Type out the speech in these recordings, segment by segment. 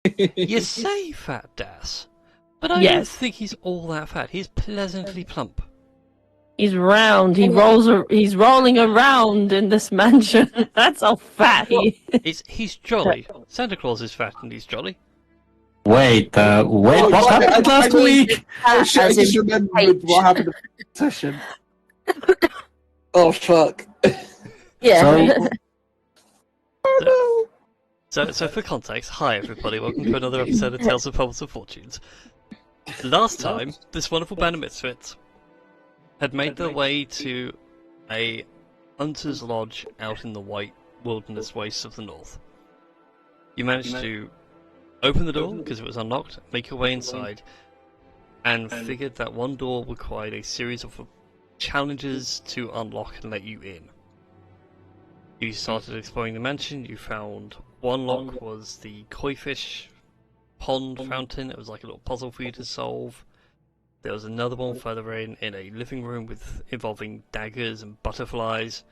You say fat Das, but I don't Yes. think he's all that fat. He's pleasantly plump. He's round. He rolls. He's rolling around in this mansion. That's how fat he is. He's jolly. Santa Claus is fat and he's jolly. Wait, what happened last week? Oh shit, I As just in remembered what happened in the session. Oh fuck. Yeah. So for context, hi everybody, welcome to another episode of Tales of Fumbles and Fortunes. Last time, this wonderful band of misfits had made their way to a hunter's lodge out in the white wilderness wastes of the north. You managed to open the door because it was unlocked, make your way inside, and figured that one door required a series of challenges to unlock and let you in. You started exploring the mansion, you found one lock was the koi fish pond fountain. It was like a little puzzle for you to solve. There was another one further in a living room involving daggers and butterflies.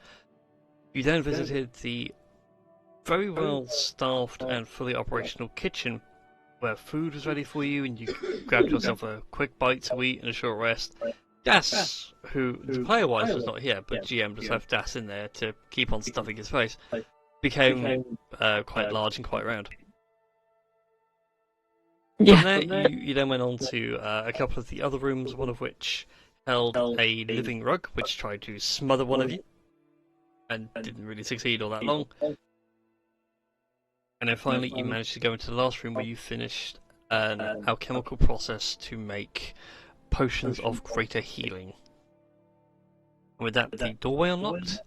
You then visited the very well staffed and fully operational kitchen where food was ready for you and you grabbed yourself a quick bite to eat and a short rest. Das, who player-wise was not here, but GM just left Das in there to keep on stuffing his face, became quite large and quite round. Yeah. From there, you then went on to a couple of the other rooms, one of which held a living rug, which tried to smother one of you, and didn't really succeed all that long. And then finally, you managed to go into the last room where you finished an alchemical process to make potions of greater healing. And with that, the doorway unlocked,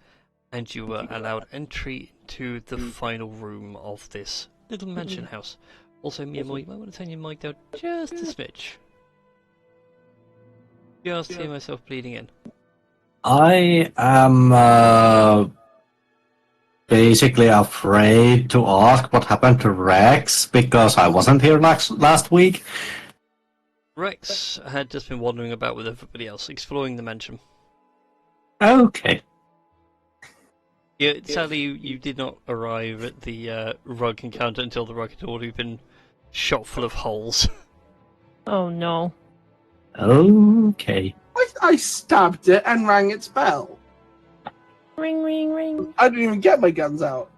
and you were allowed entry to the final room of this little mansion house. Also, Mia, you might want to turn your mic down just a smidge. Just hear myself bleeding in. I am basically afraid to ask what happened to Rex because I wasn't here last week. Rex had just been wandering about with everybody else, exploring the mansion. Okay. Yeah, sadly, you did not arrive at the rug encounter until the rug had already been shot full of holes. Oh no. Okay. I stabbed it and rang its bell. Ring, ring, ring. I didn't even get my guns out.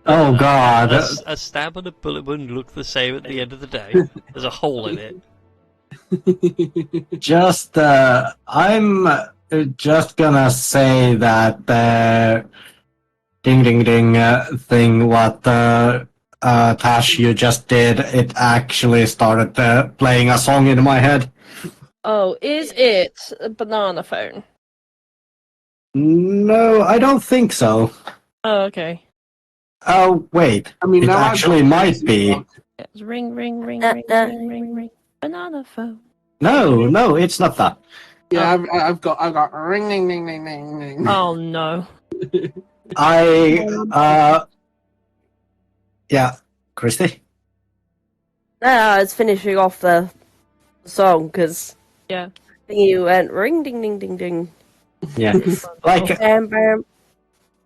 Oh god. A stab and a bullet wound look the same at the end of the day. There's a hole in it. Just, I'm just gonna say that ding ding ding thing what Tash you just did, it actually started playing a song in my head. Oh, is it a banana phone? No, I don't think so. Oh, okay. Oh, wait. I mean, It now I've actually got might be. It's ring, ring, ring, ring, ring, ring, ring. Banana phone. No, it's not that. Yeah, I've got ring, ding, ding, ding, ding, ding. Oh no. Yeah, Christy? I was finishing off the song because Yeah. you went ring ding ding ding ding. Yeah. Like, Bam bam.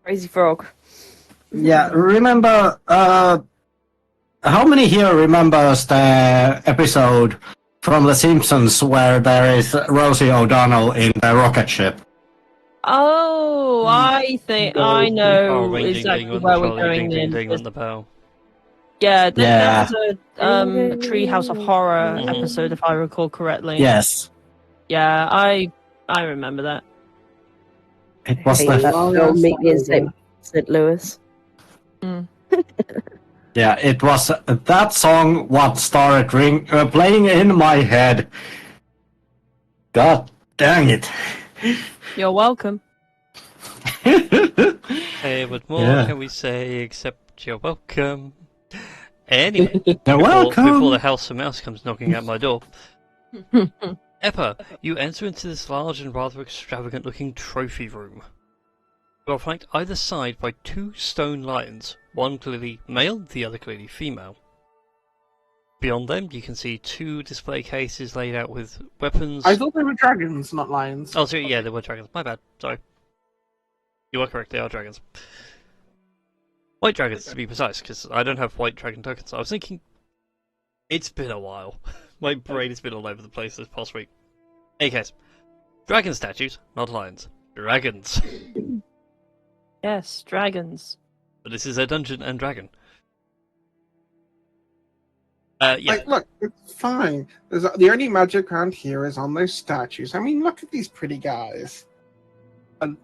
Crazy frog. yeah, remember, how many here remembers the episode from The Simpsons where there is Rosie O'Donnell in the rocket ship? Oh, I think I know Oh, ring ding exactly ding on where the we're trolley, going ding ding in. ding on the bell. Yeah, there Yeah. was a Treehouse of Horror Mhm. episode, if I recall correctly. Yes. Yeah, I remember that. It was Hey, the... that film meet me in St. Louis. Yeah, it was that song what started playing in my head. God dang it. You're welcome. Hey, what more Yeah. can we say except you're welcome? Anyway, You're welcome. before the house of mouse comes knocking at my door. Eppa, you enter into this large and rather extravagant looking trophy room. You are flanked either side by two stone lions, one clearly male, the other clearly female. Beyond them, you can see two display cases laid out with weapons. I thought they were dragons, not lions. Oh, sorry, yeah, they were dragons. My bad. Sorry. You are correct, they are dragons. White dragons, to be precise, because I don't have white dragon tokens. I was thinking, it's been a while. My brain has been all over the place this past week. In any case, dragon statues, not lions. Dragons. Yes, dragons. But this is a Dungeon and Dragon. Yeah. Like, look, it's fine. The only magic around here is on those statues. I mean, look at these pretty guys. And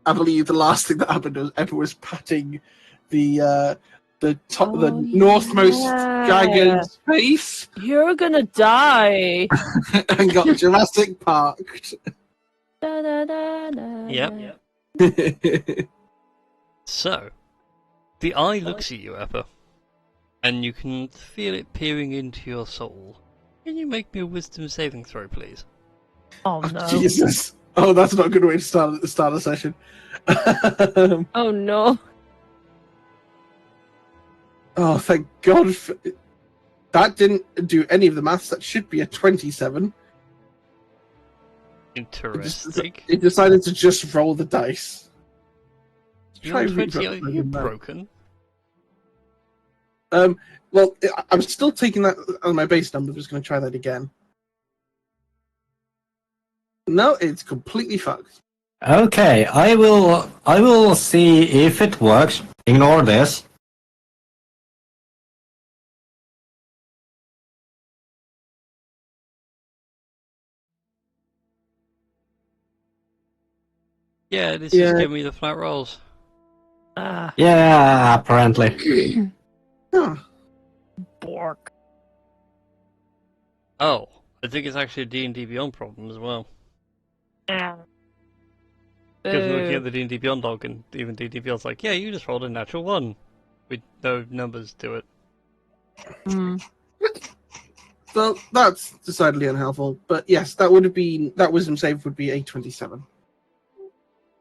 I believe the last thing that happened was patting the northmost dragon's face You're gonna die. and got Jurassic Parked. Da, da, da, da, Yep. da. So, the eye looks at you, Appa, and you can feel it peering into your soul. Can you make me a wisdom saving throw, please? Oh no. Jesus. Oh, that's not a good way to start a session. Oh no. Oh, thank God. That didn't do any of the maths. That should be a 27. Interesting. It decided to just roll the dice. Your 20, are you broken? Well, I'm still taking that as my base number. I'm just going to try that again. No, it's completely fucked. Okay, I will see if it works. Ignore this. Yeah, this Yeah. is giving me the flat rolls. Ah, Yeah, apparently. Huh. bork. Oh, I think it's actually a D&D Beyond problem as well. Ah. Because we're looking Boo. at the D&D Beyond log, and even D&D Beyond's like, yeah, you just rolled a natural 1. With no numbers to it. Hmm. Well, that's decidedly unhelpful. But yes, that wisdom save would be a 27.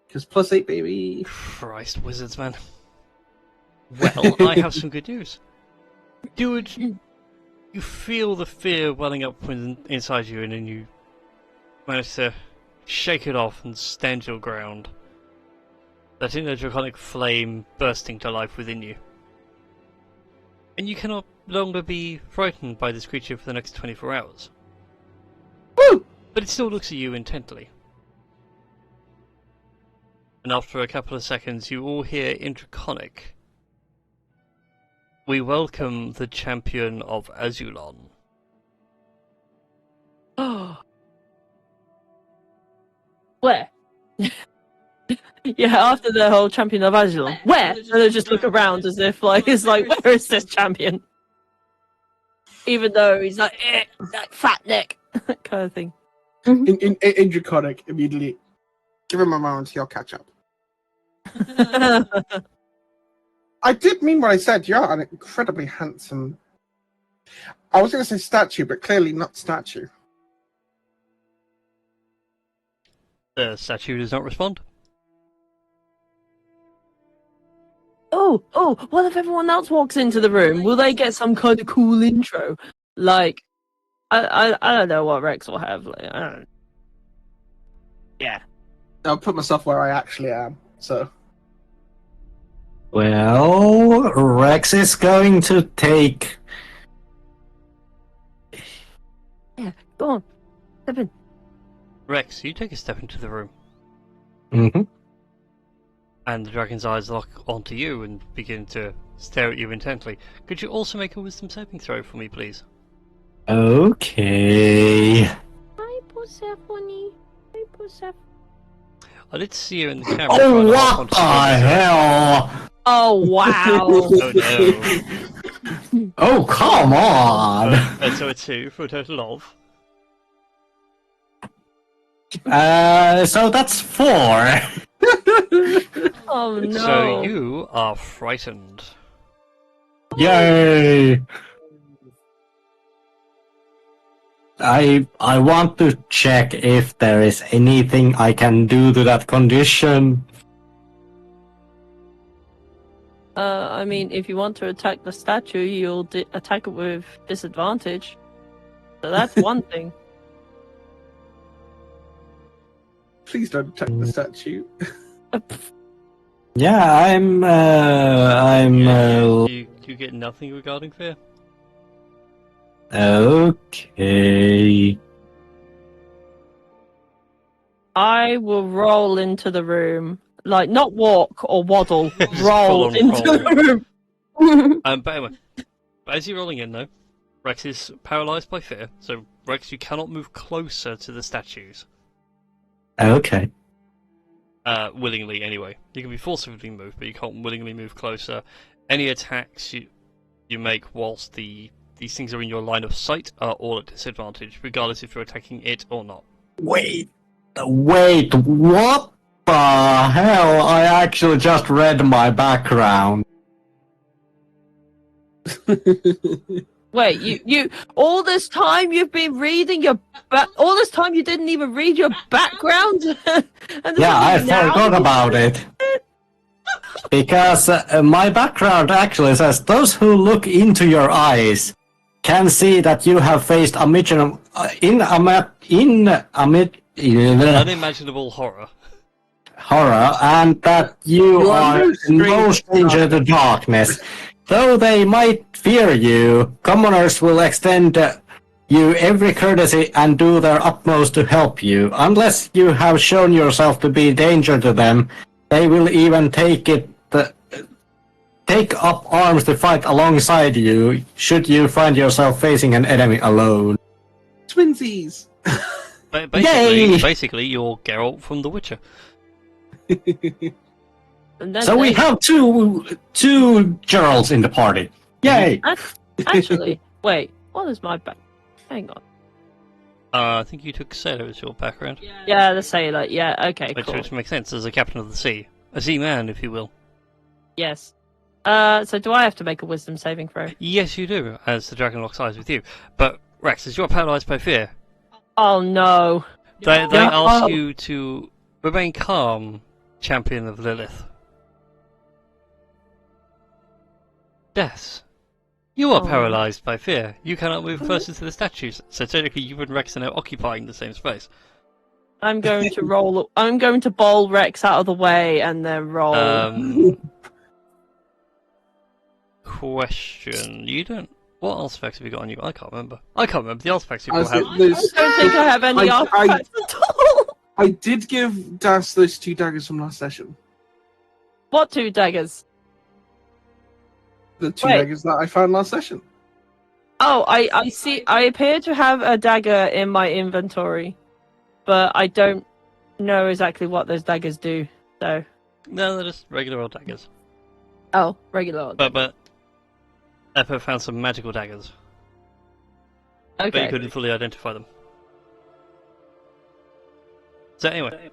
Because +8, baby. Christ, wizards, man. Well, I have some good news. Dude, you feel the fear welling up inside you, and then you manage to shake it off and stand your ground. That inner draconic flame bursting to life within you. And you cannot longer be frightened by this creature for the next 24 hours. Woo! But it still looks at you intently. And after a couple of seconds, you all hear in Draconic, "We welcome the champion of Azulon." Where? Yeah, after the whole champion of Azulon. Where? And they just look around as if like it's like, where is this champion? Even though he's like, that fat neck kind of thing. In Draconic, immediately. Give him a moment, he'll catch up. I did mean what I said. You're an incredibly handsome. I was going to say statue, but clearly not statue. The statue does not respond. Oh, what if everyone else walks into the room? Will they get some kind of cool intro? Like, I don't know what Rex will have. Like, I don't know. Yeah. I'll put myself where I actually am. So. Well, Rex is going to take. Yeah, go on. Step in. Rex, you take a step into the room, Mm-hmm. and the dragon's eyes lock onto you and begin to stare at you intently. Could you also make a wisdom saving throw for me, please? Okay. Hi, Persephone. Hi, Persephone. I did see you in the camera. Oh, trying to hop what onto the something. hell? Oh, wow. Oh no. Oh, come on! So a 2 for a total of. So that's 4. Oh, no. So you are frightened. Yay! I want to check if there is anything I can do to that condition. I mean, if you want to attack the statue, you'll attack it with disadvantage. So that's one thing. Please don't attack the statue. Yeah, I'm. You get nothing regarding fear. Okay. I will roll into the room. Like, not walk or waddle. Just roll full on into roll. the room. But anyway, as you're rolling in though, Rex is paralysed by fear. So Rex, you cannot move closer to the statues. Okay. Willingly anyway. You can be forcibly moved, but you can't willingly move closer. Any attacks you make whilst these things are in your line of sight are all at disadvantage, regardless if you're attacking it or not. Wait, what the hell? I actually just read my background. Wait, you all this time you've been reading your all this time you didn't even read your background. And Yeah, I now forgot about it. Because my background actually says those who look into your eyes can see that you have faced Unimaginable horror. horror, and that you are no stranger to darkness. Though they might fear you, commoners will extend you every courtesy and do their utmost to help you. Unless you have shown yourself to be a danger to them, they will even take up arms to fight alongside you, should you find yourself facing an enemy alone. Twinsies! Basically, you're Geralt from The Witcher. And then So we have two Geralds in the party. Yay! Actually, wait, what is my back? Hang on. I think you took Sailor as your background. Yeah, the sailor. Yeah, okay, cool. Which makes sense as a captain of the sea. A seaman, if you will. Yes. So do I have to make a wisdom saving throw? Yes, you do, as the dragon locks eyes with you. But, Rex, as you're paralysed by fear, Oh no. they No. ask you to remain calm, champion of Lilith. Death. You are Oh. paralysed by fear. You cannot move closer to the statues, so technically you and Rex are now occupying the same space. I'm going to roll. I'm going to bowl Rex out of the way and then roll. Question. You don't... What artifacts have you got on you? I can't remember. I can't remember the artifacts you I have. I don't think I have any I- artifacts at all. I did give Das those 2 daggers from last session. What 2 daggers? The 2 Wait. daggers that I found last session. Oh, I see. I appear to have a dagger in my inventory, but I don't know exactly what those daggers do. So. No, they're just regular old daggers. Oh, regular. But Eppo found some magical daggers. But you Okay. couldn't fully identify them. So anyway.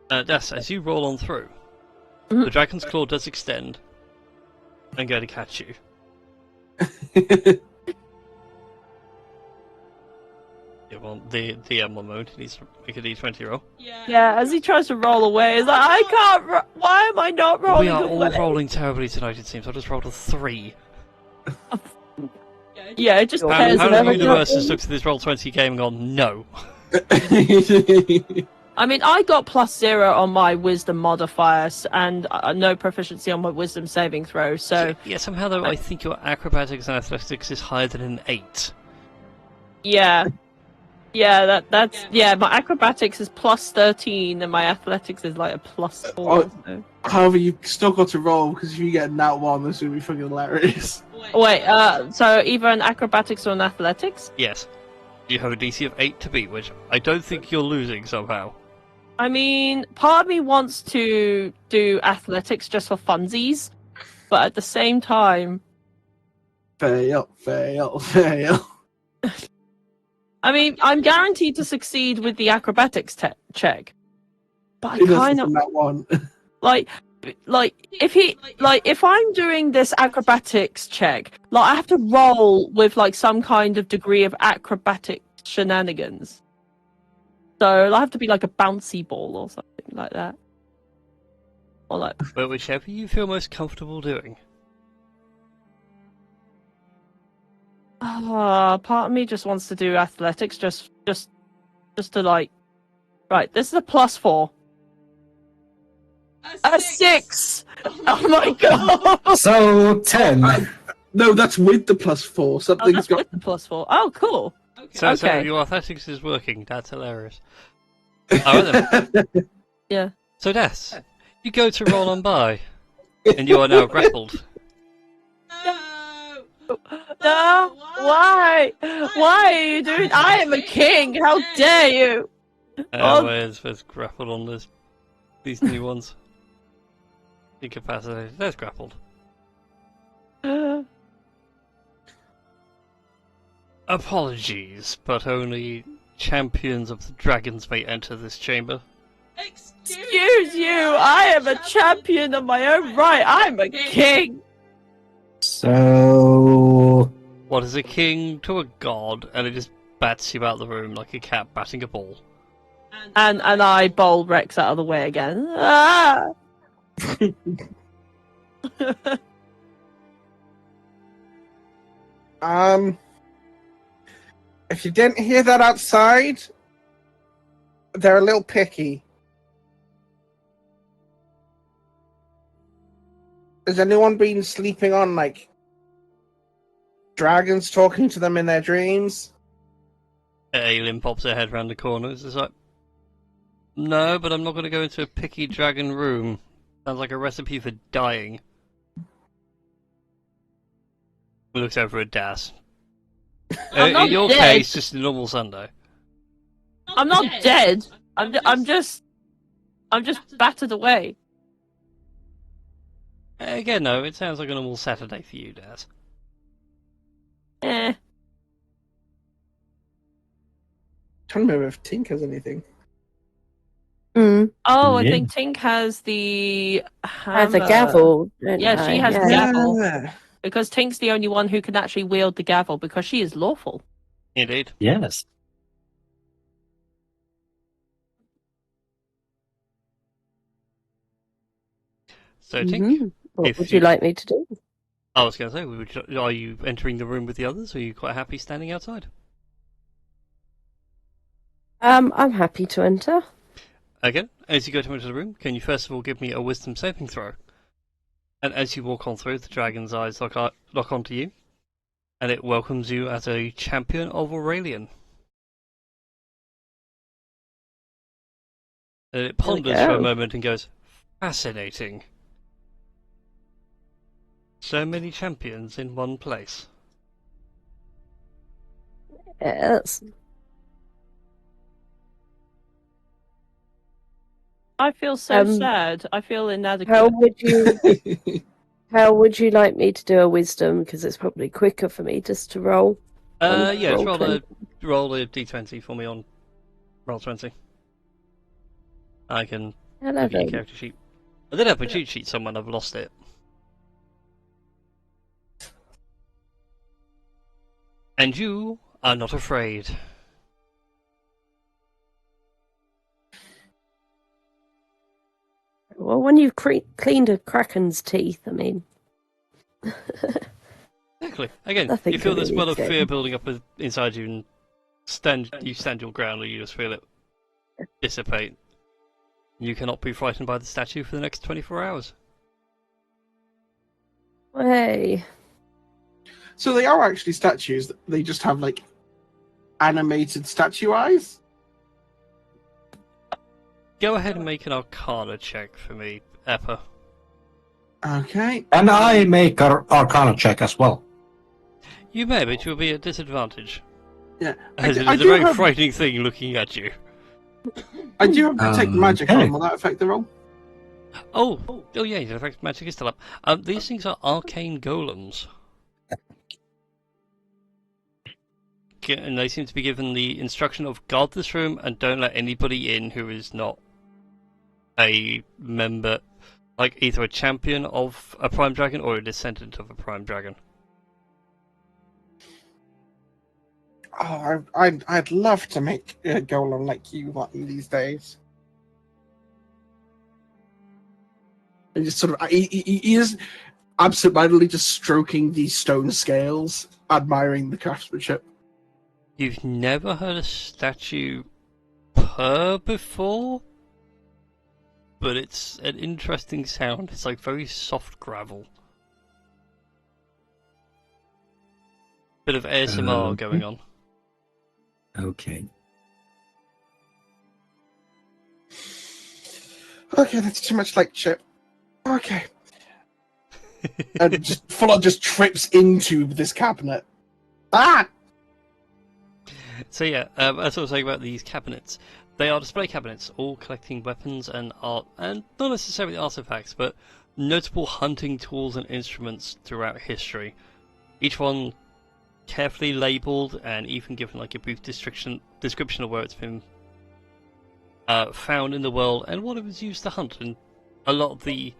Das, as you roll on through, Mhm. the dragon's claw does extend and go to catch you. Yeah, well, the DM will mode. He needs to make a d20 roll. Yeah, as he tries to roll away, he's like, I can't. Why am I not rolling We are all away? rolling terribly tonight, it seems. I just rolled a 3. Yeah, it just How tears the whatever universe has goes- looked at this Roll20 game and gone, no. I mean, I got +0 on my wisdom modifier and no proficiency on my wisdom saving throw, so Yeah, somehow though, I think your acrobatics and athletics is higher than an 8. yeah. Yeah, that's yeah, my acrobatics is +13 and my athletics is like a +4. Oh. So. However, you've still got to roll, because if you get that one, this would be fucking hilarious. Wait, so either an acrobatics or an athletics? Yes. You have a DC of 8 to beat, which I don't think you're losing somehow. I mean, part of me wants to do athletics just for funsies, but at the same time, Fail, fail, fail. I mean, I'm guaranteed to succeed with the acrobatics check. But I It doesn't kind of from that one. like if I'm doing this acrobatics check, like I have to roll with like some kind of degree of acrobatic shenanigans. So it'll have to be like a bouncy ball or something like that. Or like But whichever you feel most comfortable doing. part of me just wants to do athletics just to like right, this is a +4. A 6! Oh my god! So 10. No, that's with the +4. Oh, Something's that's got. with the +4. Oh, cool. So Okay. your athletics is working. That's hilarious. Alright then. Yeah. So Des, you go to roll on by, and you are now grappled. No! Why? Why are you doing? I am a king! How dare you! Oh. Where's grappled on these new ones? Incapacitated. There's grappled. Apologies, but only champions of the dragons may enter this chamber. Excuse you! I am a champion of my own right! I'm a king! So What is a king to a god? And it just bats you out the room like a cat batting a ball. And I bowl Rex out of the way again. Ah! If you didn't hear that outside, they're a little picky. Has anyone been sleeping on, like, dragons talking to them in their dreams? Alien pops her head round the corner. It's just like, no, but I'm not going to go into a picky dragon room. Sounds like a recipe for dying. He looks over at Das. I'm in your not dead. case, just a normal Sunday. I'm not dead. I'm just battered away. Again, no, it sounds like a normal Saturday for you, Das. Eh. Trying to remember if Tink has anything. Mm. Oh, I Yeah. think Tink has the Has a hammer. gavel. don't Yeah, she I? has Yeah. the gavel. Yeah. Because Tink's the only one who can actually wield the gavel because she is lawful. Indeed. yes. So, Tink, Mhm. What if would you like me to do? I was going to say, are you entering the room with the others, or are you quite happy standing outside? I'm happy to enter. Again, as you go to enter the room, can you first of all give me a wisdom saving throw? And as you walk on through, the dragon's eyes lock onto you, and it welcomes you as a champion of Aurelian. And it ponders for a go. moment and goes, fascinating. So many champions in one place. Yes. I feel so Um, sad. I feel inadequate. How would you like me to do a wisdom? Because it's probably quicker for me just to roll. Yeah, just roll roll a d20 for me on roll 20. I can give you a 11. character sheet. I did have a cheat sheet somewhere, I've lost it. And you are not afraid. Well, when you've cleaned a kraken's teeth, I mean, Exactly. Again, Nothing you feel can this really well of say. fear building up inside you, and you stand your ground, or you just feel it dissipate. You cannot be frightened by the statue for the next 24 hours. hey, So they are actually statues. They just have, like, animated statue eyes? Go ahead and make an Arcana check for me, Eppa. Okay. And I make an Arcana check as well. You may, but you'll be at disadvantage. Yeah. As it I is a do very have- frightening thing looking at you. I do have Detect Magic Okay. on. Will that affect the roll? Oh yeah, the effect magic is still up. These things are arcane golems. And they seem to be given the instruction of guard this room and don't let anybody in who is not a member, like either a champion of a prime dragon or a descendant of a prime dragon. Oh, I'd love to make a golem like you one of these days. And just sort of, he is absentmindedly just stroking these stone scales, admiring the craftsmanship. You've never heard a statue purr before? but it's an interesting sound. It's like very soft gravel. Bit of ASMR going on. Okay. Okay, that's too much like chip. Okay. And just full on just trips into this cabinet. Ah! So yeah, as I was saying about these cabinets, they are display cabinets, all collecting weapons and art, and not necessarily artifacts, but notable hunting tools and instruments throughout history. Each one carefully labelled and even given like a brief description of where it's been found in the world and what it was used to hunt. And a lot of the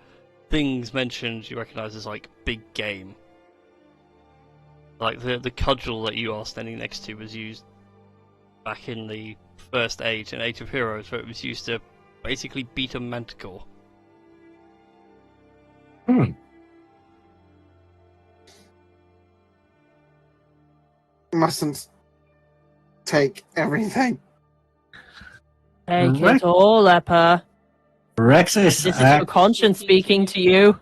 things mentioned you recognise as like big game. Like the cudgel that you are standing next to was used back in the First Age and Age of Heroes, where it was used to basically beat a manticore. Mustn't take everything. Take it all, Eppa. Rex is This is your conscience speaking to you.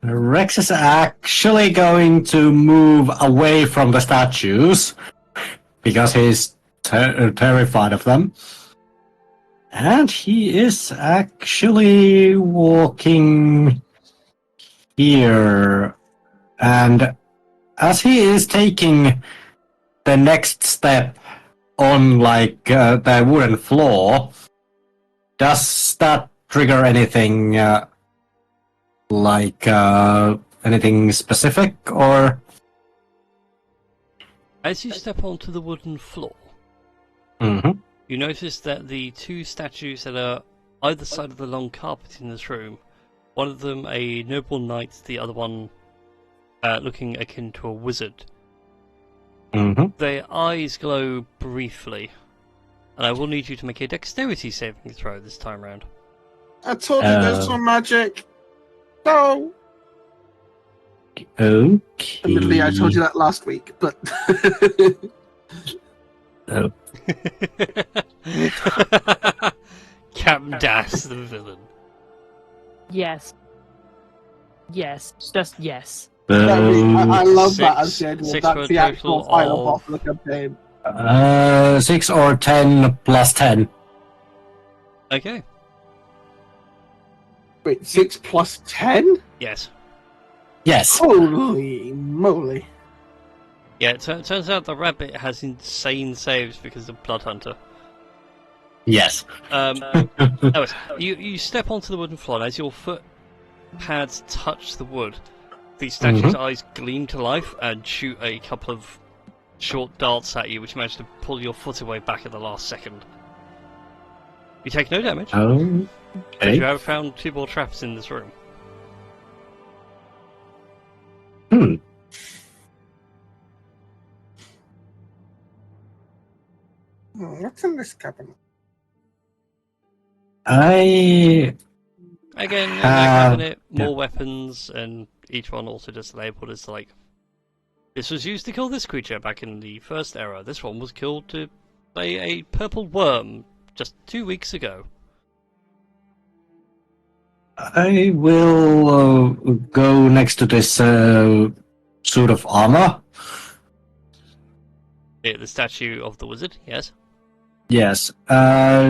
Rex is actually going to move away from the statues because he's terrified of them. And he is actually walking here. And as he is taking the next step on like the wooden floor, does that trigger anything like anything specific, or? As you step onto the wooden floor, you notice that the two statues that are either side of the long carpet in this room, one of them a noble knight, the other one looking akin to a wizard. Their eyes glow briefly, and I will need you to make a dexterity saving throw this time round. I told you there's no magic. No. Okay. Admittedly, I told you that last week, but Oh. Captain Das, the villain. Yes. Yes. Just yes. I love that as Six schedule. for That's a the actual total final of- boss of the campaign. 6 or 10 plus 10. Okay. Wait, 6 plus 10? Yes. Yes. Holy moly. Yeah, it turns out the rabbit has insane saves because of Blood Hunter. Yes. Anyways, you step onto the wooden floor, and as your foot pads touch the wood, the statue's eyes gleam to life and shoot a couple of short darts at you, which manage to pull your foot away back at the last second. You take no damage, but you Okay. have found 2 more traps in this room. What's in this cabinet? I Again, in that cabinet, more weapons, and each one also just labelled as like, this was used to kill this creature back in the first era. This one was killed to slay a purple worm just 2 weeks ago. I will go next to this suit of armor. Yeah, the statue of the wizard, yes. Yes.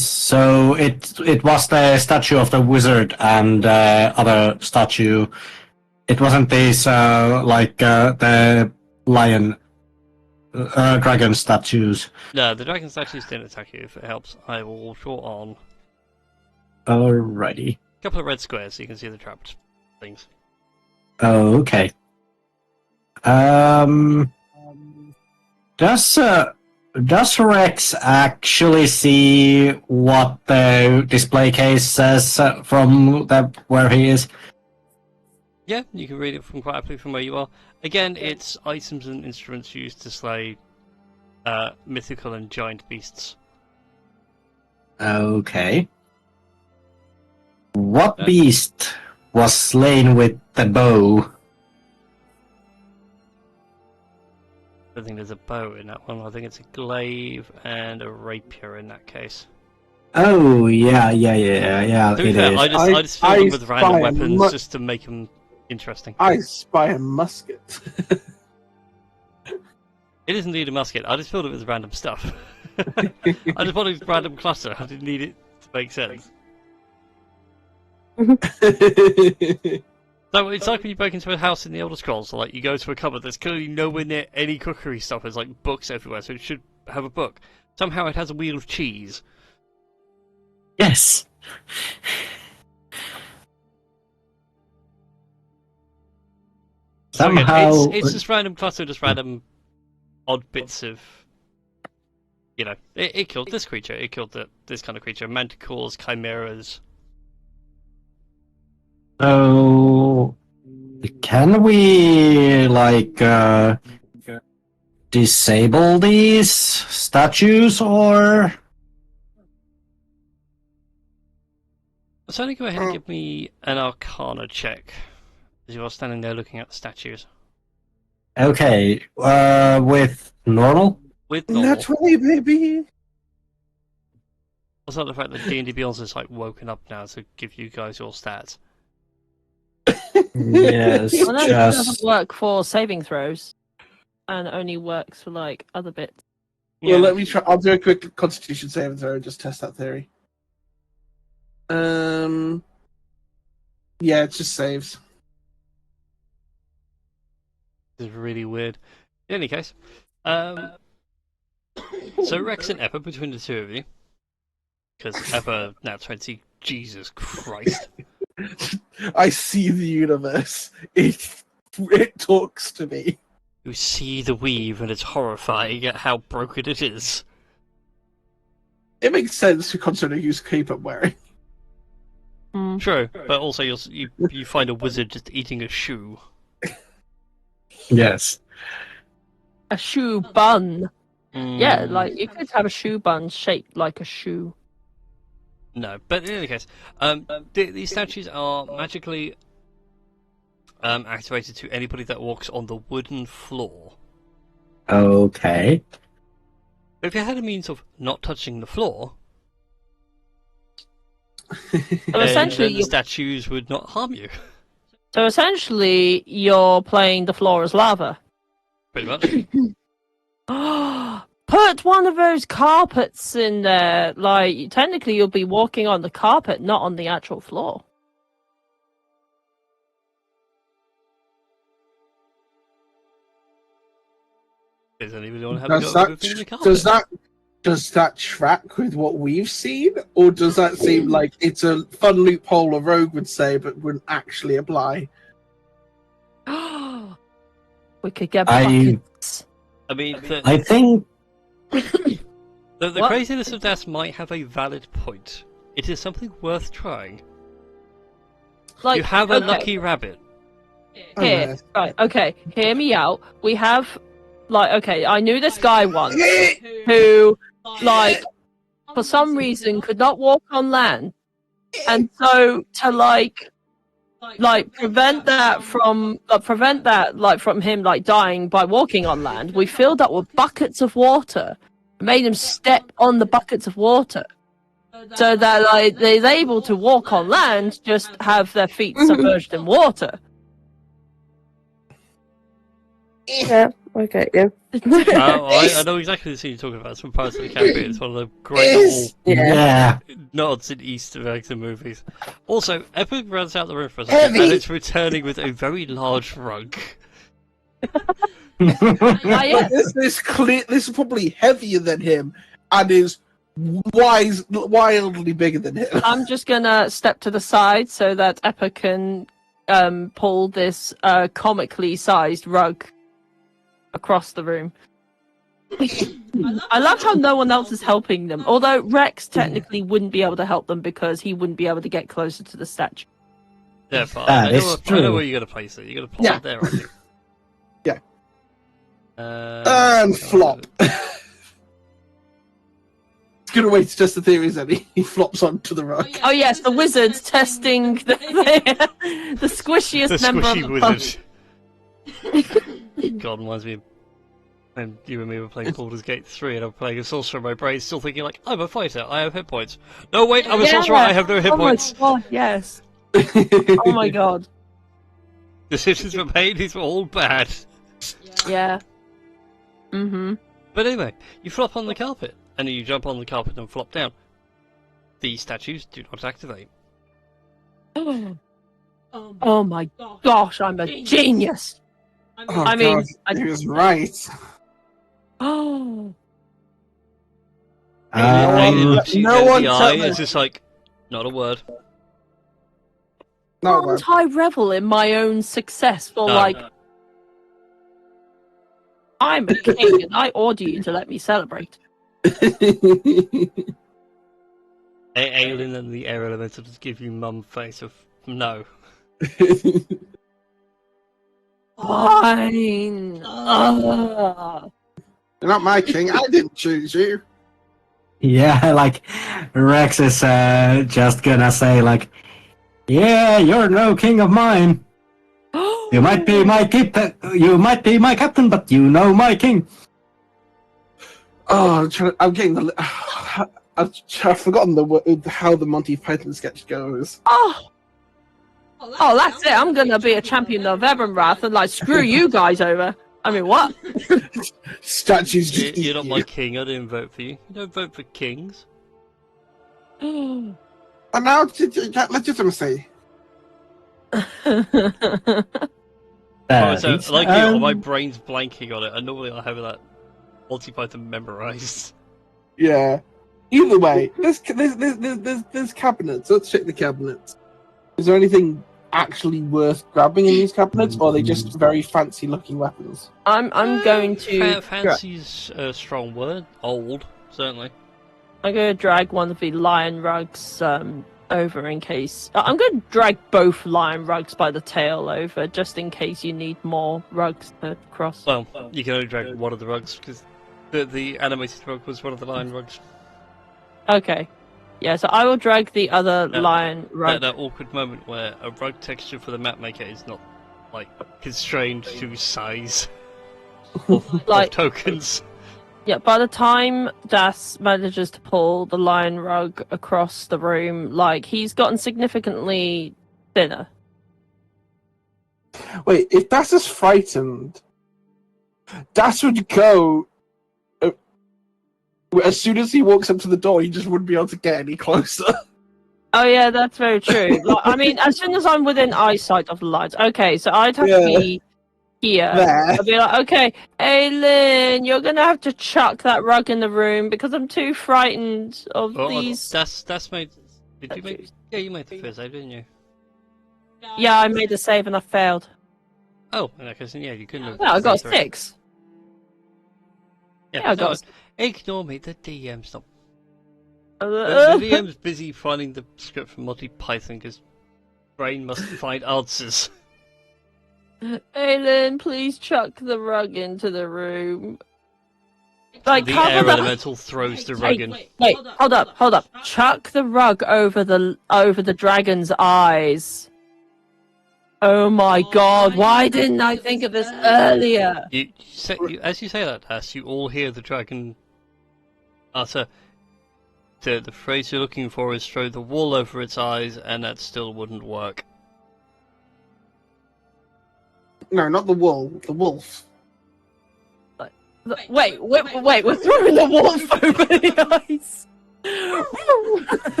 So it was the statue of the wizard and other statue. It wasn't this like the lion, dragon statues. No, the dragon statues didn't attack you. If it helps, I will draw on Alrighty. a couple of red squares so you can see the trapped things. Oh, okay. Does Rex actually see what the display case says from where he is? Yeah, you can read it from quite happily from where you are. Again, it's items and instruments used to slay mythical and giant beasts. Okay. What beast was slain with the bow? I don't think there's a bow in that one. I think it's a glaive and a rapier in that case. Oh, yeah, To be it fair, is. I just fill them with spy random a weapons just to make them interesting. I spy a musket. It is indeed a musket. I just filled it with random stuff. I just wanted random clutter. I didn't need it to make sense. So it's like when you break into a house in the Elder Scrolls, so like you go to a cupboard, there's clearly nowhere near any cookery stuff, there's like books everywhere, so it should have a book. Somehow it has a wheel of cheese. Yes. So again, Somehow, it's just random clutter, just random odd bits of... You know, it killed this creature, it killed this kind of creature, manticores, chimeras... so can we like disable these statues or? So only go ahead and give me an Arcana check, as you are standing there looking at the statues. Okay, with normal? With normal. Naturally, baby. Also the fact that D&D Beyond's is like woken up now to give you guys your stats. Yes, Well, that doesn't just work for saving throws, and only works for like other bits. Well, let me try. I'll do a quick Constitution saving throw and just test that theory. Yeah, it just saves. This is really weird. In any case, so Rex and Eppa, between the two of you, because Eppa now 20, Jesus Christ. I see the universe. It talks to me. You see the weave and it's horrifying at how broken it is. It makes sense considering whose cape I'm wearing. True, but also you find a wizard just eating a shoe. yes. A shoe bun. Yeah, Mm, like you could have a shoe bun shaped like a shoe. No, but in any case, these statues are magically activated to anybody that walks on the wooden floor. Okay. But if you had a means of not touching the floor, So essentially, then the statues would not harm you. So essentially, you're playing the floor as lava. Pretty much. Put one of those carpets in there. Like, technically, you'll be walking on the carpet, not on the actual floor. Does anybody want to have a go at moving the carpet? Does that track with what we've seen, or does that seem like it's a fun loophole a rogue would say, but wouldn't actually apply? We could get I buckets. I mean, I think the What? craziness of that might have a valid point. It is something worth trying. Like, You have a okay, lucky rabbit. Here, right, okay, hear me out. We have, like, okay, I knew this guy once who, like, for some reason could not walk on land. And so to, like prevent that from him like dying by walking on land, we filled up with buckets of water, made him step on the buckets of water, so that like they're able to walk on land, just have their feet submerged in water. Yeah, okay, yeah. I know exactly the scene you're talking about. It's from Pirates of the Caribbean. It's one of the great little yeah. nods in Easter eggs and movies. Also, Epic runs out the room for a second, and it's returning with a very large rug. Yeah. This is probably heavier than him, and is wildly bigger than him. I'm just gonna step to the side so that Eppa can pull this comically sized rug across the room. I love how no one else is helping them. Although Rex technically wouldn't be able to help them because he wouldn't be able to get closer to the statue. Yeah, but That I know, is I know true. where you're going to place it. You're going to place Yeah. it there, I think. Yeah. And Flop. It's gonna wait to test the theories, and he flops onto the rug. Oh yes, the wizard's testing the the squishiest The member squishy of the wizard. God, reminds me of And you and me were playing Baldur's Gate 3, and I'm playing a sorcerer in my brain, still thinking like, I'm a fighter, I have hit points. No, wait, I'm a sorcerer, I have no hit points. Oh my god, yes. Oh my god. Decisions were made, these were all bad. Yeah. Mm-hmm. But anyway, you flop on the carpet, and then you jump on the carpet and flop down. The statues do not activate. Oh my gosh, I'm a genius. Oh, I mean, God, he was right. Oh. Aiden looks you no dead in one the tell eye, me. it's just like, not a word. No, Can't I revel in my own success for No. like I'm a king and I order you to let me celebrate. Aelin and the air elemental just give you mum face of no. Fine. You're not my king. I didn't choose you. Yeah, like Rex is just gonna say like, "Yeah, you're no king of mine. You might be my captain, but you know my king." Oh, I'm getting the. I've forgotten how the Monty Python sketch goes. Oh, that's it. I'm gonna be a champion of Everenrath and like screw you guys over. I mean, what? Statues just You're not eat my you. king, I didn't vote for you. You don't vote for kings. And now legitimacy. Oh, so, It's, like you, my brain's blanking on it, and normally I have that Monty Python memorized. Yeah. Either way, there's cabinets. Let's check the cabinets. Is there anything actually worth grabbing in these cabinets, or are they just very fancy looking weapons? I'm going to Fancy's a strong word. Old, certainly. I'm gonna drag one of the lion rugs over in case I'm gonna drag both lion rugs by the tail over just in case you need more rugs to cross. Well, you can only drag one of the rugs because the animated rug was one of the lion rugs. Okay. Yeah, so I will drag the other Yeah, lion rug. That awkward moment where a rug texture for the map maker is not like constrained to size of Like- tokens. Yeah, by the time Das manages to pull the lion rug across the room, like he's gotten significantly thinner. Wait, if Das is frightened, Das would go. As soon as he walks up to the door, he just wouldn't be able to get any closer. Oh yeah, that's very true. Like, I mean, as soon as I'm within eyesight of the lights, okay, so I'd have to Yeah. be here. There. I'd be like, okay, Aylin, you're gonna have to chuck that rug in the room because I'm too frightened of Well, these. that's made. Did you make? Yeah, you made the first save, didn't you? Yeah, I made a save and I failed. Oh, in that case, then, yeah, you couldn't have. Yeah, I got a gone through it. 6. Yeah, Yeah, I got no, a ignore me. The DM's not. Uh, The DM's busy finding the script from Monty Python because brain must find answers. Aylin, please chuck the rug into the room. Like, The cover air the... elemental throws the rug in. Wait, hold up. Chuck the rug over the dragon's eyes. Oh my god, why didn't I think of this earlier? As you say that, Ass, you all hear the dragon utter. The phrase you're looking for is throw the wool over its eyes, and that still wouldn't work. No, not the wool. The wolf. Wait, we're throwing the wolf over the eyes.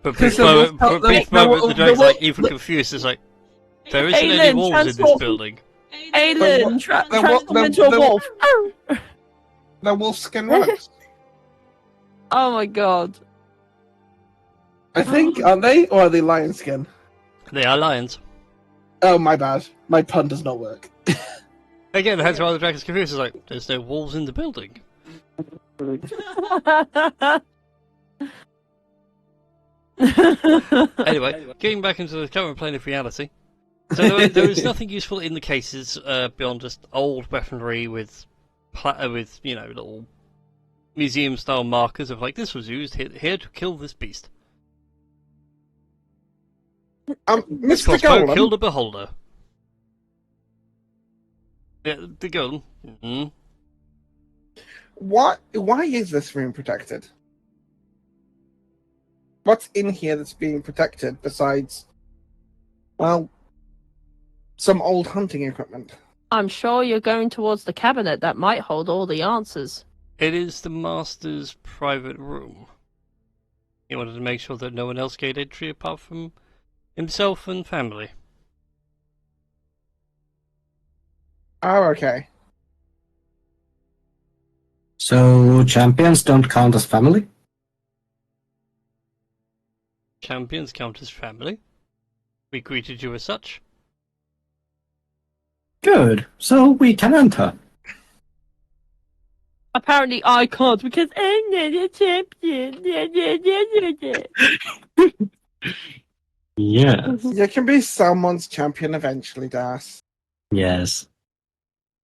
But Because brief the moment, wolf- for a brief the- moment, the- the dragon's the- like even confused. It's like there isn't any Aelin, wolves in this transform. building. Aylin, transform into a wolf. They're wolfskin rugs. Oh my god. I think, aren't they? Or are they lion skin? They are lions. Oh, my bad. My pun does not work. Again, that's why the dragon's confused. It's like there's no wolves in the building. Anyway, getting back into the current plane of reality. So there is nothing useful in the cases beyond just old weaponry with little museum-style markers of like this was used here to kill this beast. This Mr. crossbow Golem, killed a beholder. Yeah, the golem. What? Why is this room protected? What's in here that's being protected besides, well, some old hunting equipment? I'm sure you're going towards the cabinet that might hold all the answers. It is the master's private room. He wanted to make sure that no one else gained entry apart from himself and family. Oh, okay. So champions don't count as family? Champions count as family. We greeted you as such. Good. So we can enter. Apparently I can't because I'm not a champion. Yes. You can be someone's champion eventually, Das. Yes.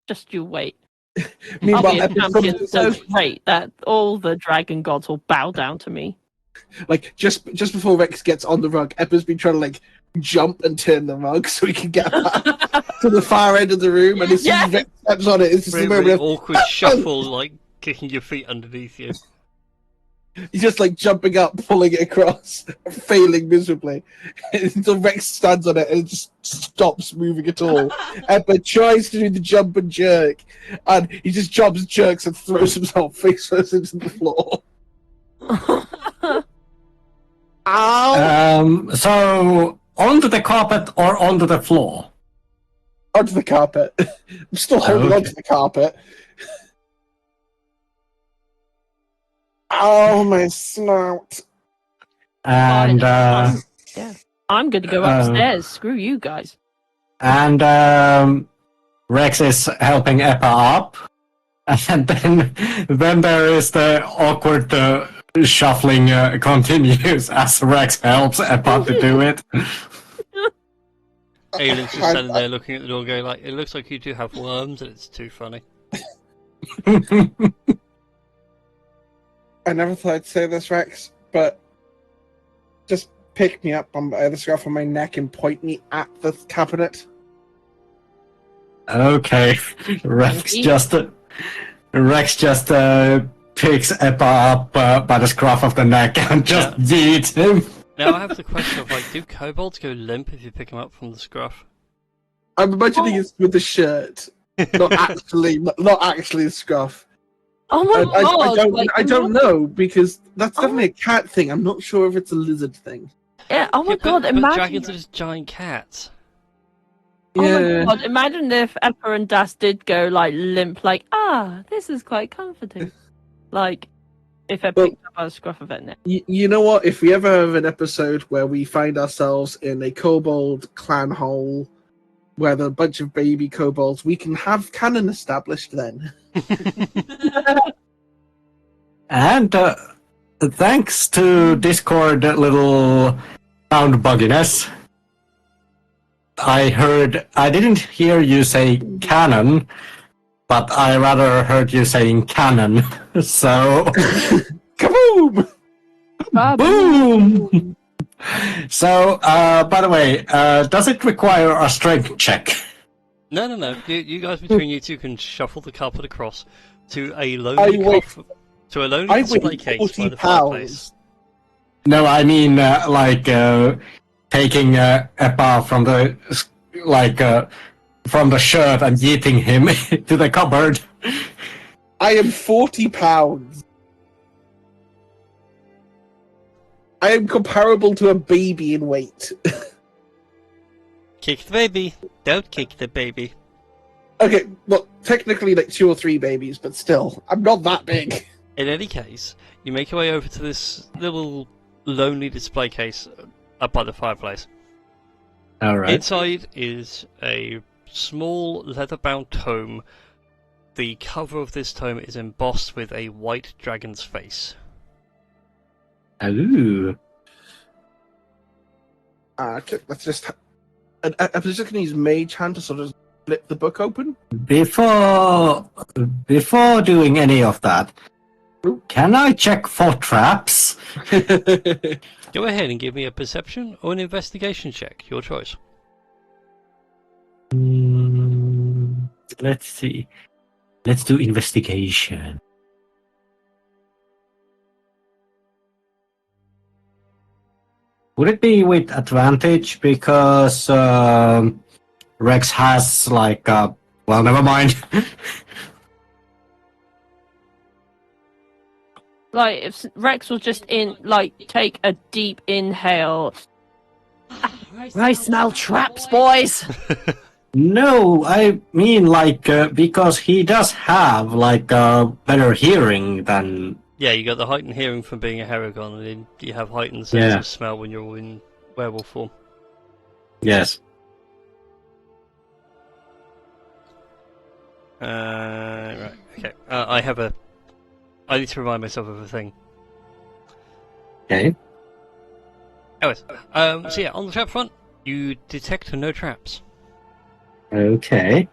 Just you wait. I'll Meanwhile, be a episodes champion so like, great that all the dragon gods will bow down to me. like just before Rex gets on the rug, Eppa's been trying to like jump and turn the rug so he can get back to the far end of the room, and as soon as Yes! Rex steps on it, it's just a Really moment of awkward shuffle, like kicking your feet underneath you. he's just like jumping up, pulling it across, failing miserably until Rex stands on it and it just stops moving at all. Eppa tries to do the jump and jerk, and he just jumps, jerks, and throws himself face first into the floor. Ow! So onto the carpet or onto the floor? Onto the carpet. I'm still holding Okay. onto the carpet. Oh, my snout. And I'm going to go upstairs. Screw you guys. Rex is helping Eppa up, and then there is the awkward shuffling continues as Rex helps Eppa to do it. Aylin's just standing there looking at the door going like, it looks like you do have worms and it's too funny. I never thought I'd say this, Rex, but just pick me up by the scruff of my neck and point me at the cabinet. Okay, Rex Maybe. just picks Eppa up by the scruff of the neck and just yeets him. Now I have the question of like, do kobolds go limp if you pick them up from the scruff? I'm imagining it's with the shirt, not actually the scruff. Oh my god! I don't know, because that's definitely a cat thing. I'm not sure if it's a lizard thing. Yeah, oh my Yeah, god, but imagine. dragons are just giant cats. Oh Yeah. my god, imagine if Eppa and Das did go like limp, like, this is quite comforting. Like, if I Well- picked up a scruff of it neck. You know what? If we ever have an episode where we find ourselves in a kobold clan hole where there are a bunch of baby kobolds, we can have canon established then. And thanks to Discord little sound bugginess, I didn't hear you say cannon, but I rather heard you saying cannon. So, Kaboom! boom! So, by the way, does it require a strength check? No. You guys between you two can shuffle the carpet across to a I lonely weigh- to a lonely I display weigh case by 40 the fireplace. pounds. No, I mean taking Eppa from the from the shirt and yeeting him to the cupboard. I am 40 pounds. I am comparable to a baby in weight. Kick the baby. Don't kick the baby. Okay, well, technically like 2 or 3 babies, but still, I'm not that big. In any case, you make your way over to this little lonely display case up by the fireplace. All right. Inside is a small leather-bound tome. The cover of this tome is embossed with a white dragon's face. Ooh. Okay, let's just. I was just going to use Mage Hand to sort of flip the book open. Before doing any of that, can I check for traps? Go ahead and give me a perception or an investigation check, your choice. Let's see. Let's do investigation. would it be with advantage because Rex has like well, never mind. Like, if Rex was just take a deep inhale. I smell traps, boys! No, I mean like because he does have like better hearing than. Yeah, you got the heightened hearing from being a Haragon, and then you have heightened sense of smell when you're in werewolf form. Yes. Right, okay. I need to remind myself of a thing. Okay. Anyways, so yeah, on the trap front, you detect no traps. Okay.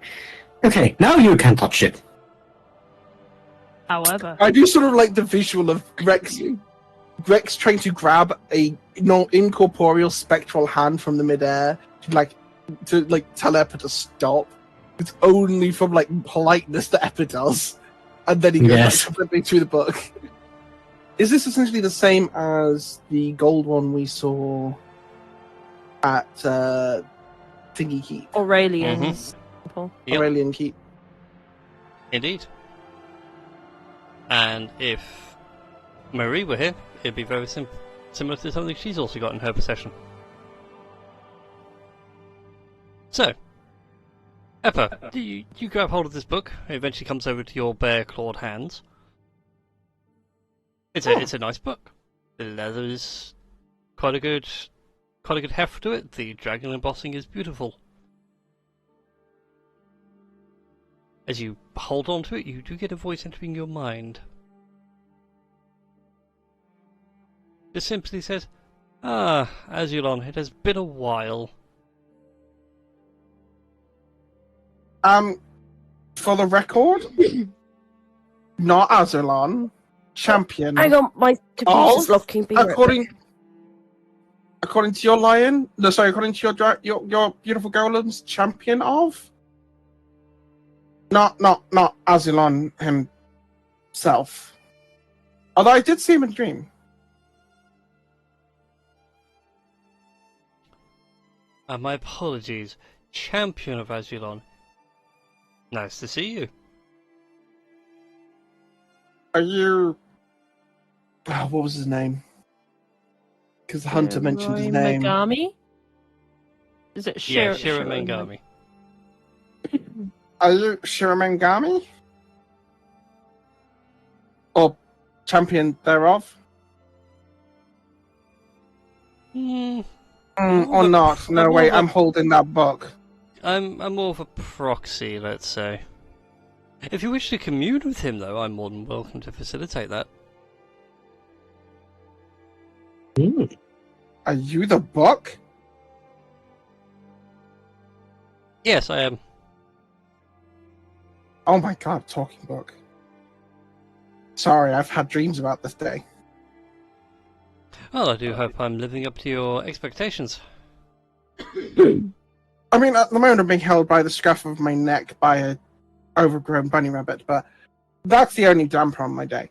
Okay, now you can touch it. However, I do sort of like the visual of Rex trying to grab a incorporeal spectral hand from the midair to tell Eppa to stop. It's only from politeness that Eppa does, and then he goes Yes. back completely through the book. Is this essentially the same as the gold one we saw at Thingy Keep, Aurelian's temple. Yep. Aurelian Keep? Indeed. And if Marie were here, it'd be very similar to something she's also got in her possession. So, Eppa, you grab hold of this book. It eventually comes over to your bare-clawed hands. It's a nice book. The leather is quite a good heft to it. The dragon embossing is beautiful. As you hold on to it, you do get a voice entering your mind. It simply says, "Ah, Azulon, it has been a while." For the record, not Azulon, champion. Hang on, my computer's locking. Be right back. According to your lion, no, sorry, according to your beautiful golems, champion of. Not Azulon himself. Although I did see him in a dream. My apologies. Champion of Azulon. Nice to see you. Are you? Oh, what was his name? Because the hunter mentioned his name. Megami? Is it Yeah, Shiramangami. Are you Shiramangami? Or champion thereof? Or not? No, wait, I'm holding that book. I'm more of a proxy, let's say. If you wish to commune with him, though, I'm more than welcome to facilitate that. Are you the book? Yes, I am. Oh my god, talking book. Sorry, I've had dreams about this day. Well, I do hope I'm living up to your expectations. I mean, at the moment I'm being held by the scruff of my neck by a overgrown bunny rabbit, but that's the only damper on my day.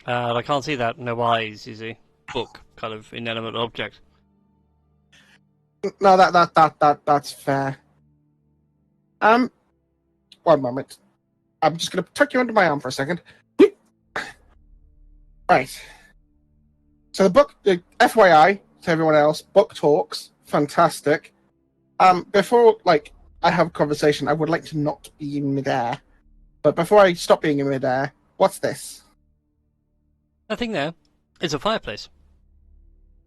I can't see that. No eyes, you see. Book, kind of inanimate object. No, that's fair. One moment. I'm just gonna tuck you under my arm for a second. Right. So the book, FYI to everyone else, book talks, fantastic. Before I have a conversation, I would like to not be in midair. But before I stop being in midair, what's this? Nothing there. It's a fireplace.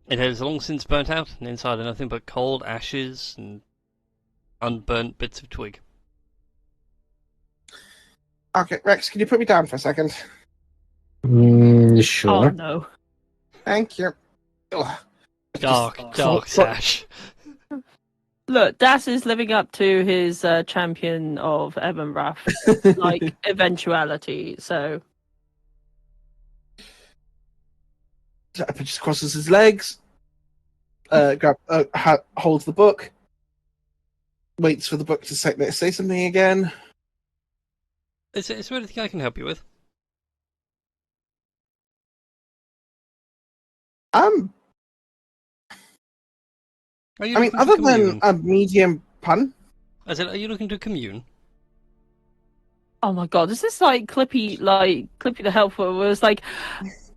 It has long since burnt out, and inside are nothing but cold ashes and unburnt bits of twig. Okay, Rex, can you put me down for a second? Sure. Oh no. Thank you. Ugh. Dark sash. Look, Das is living up to his champion of Evanrath eventuality, so Just crosses his legs, holds the book, waits for the book to say something again. Is there anything I can help you with? Um, Are you I mean, looking to other than commune? a medium pun, Are you looking to commune? Oh my god, is this like Clippy the Helper was like,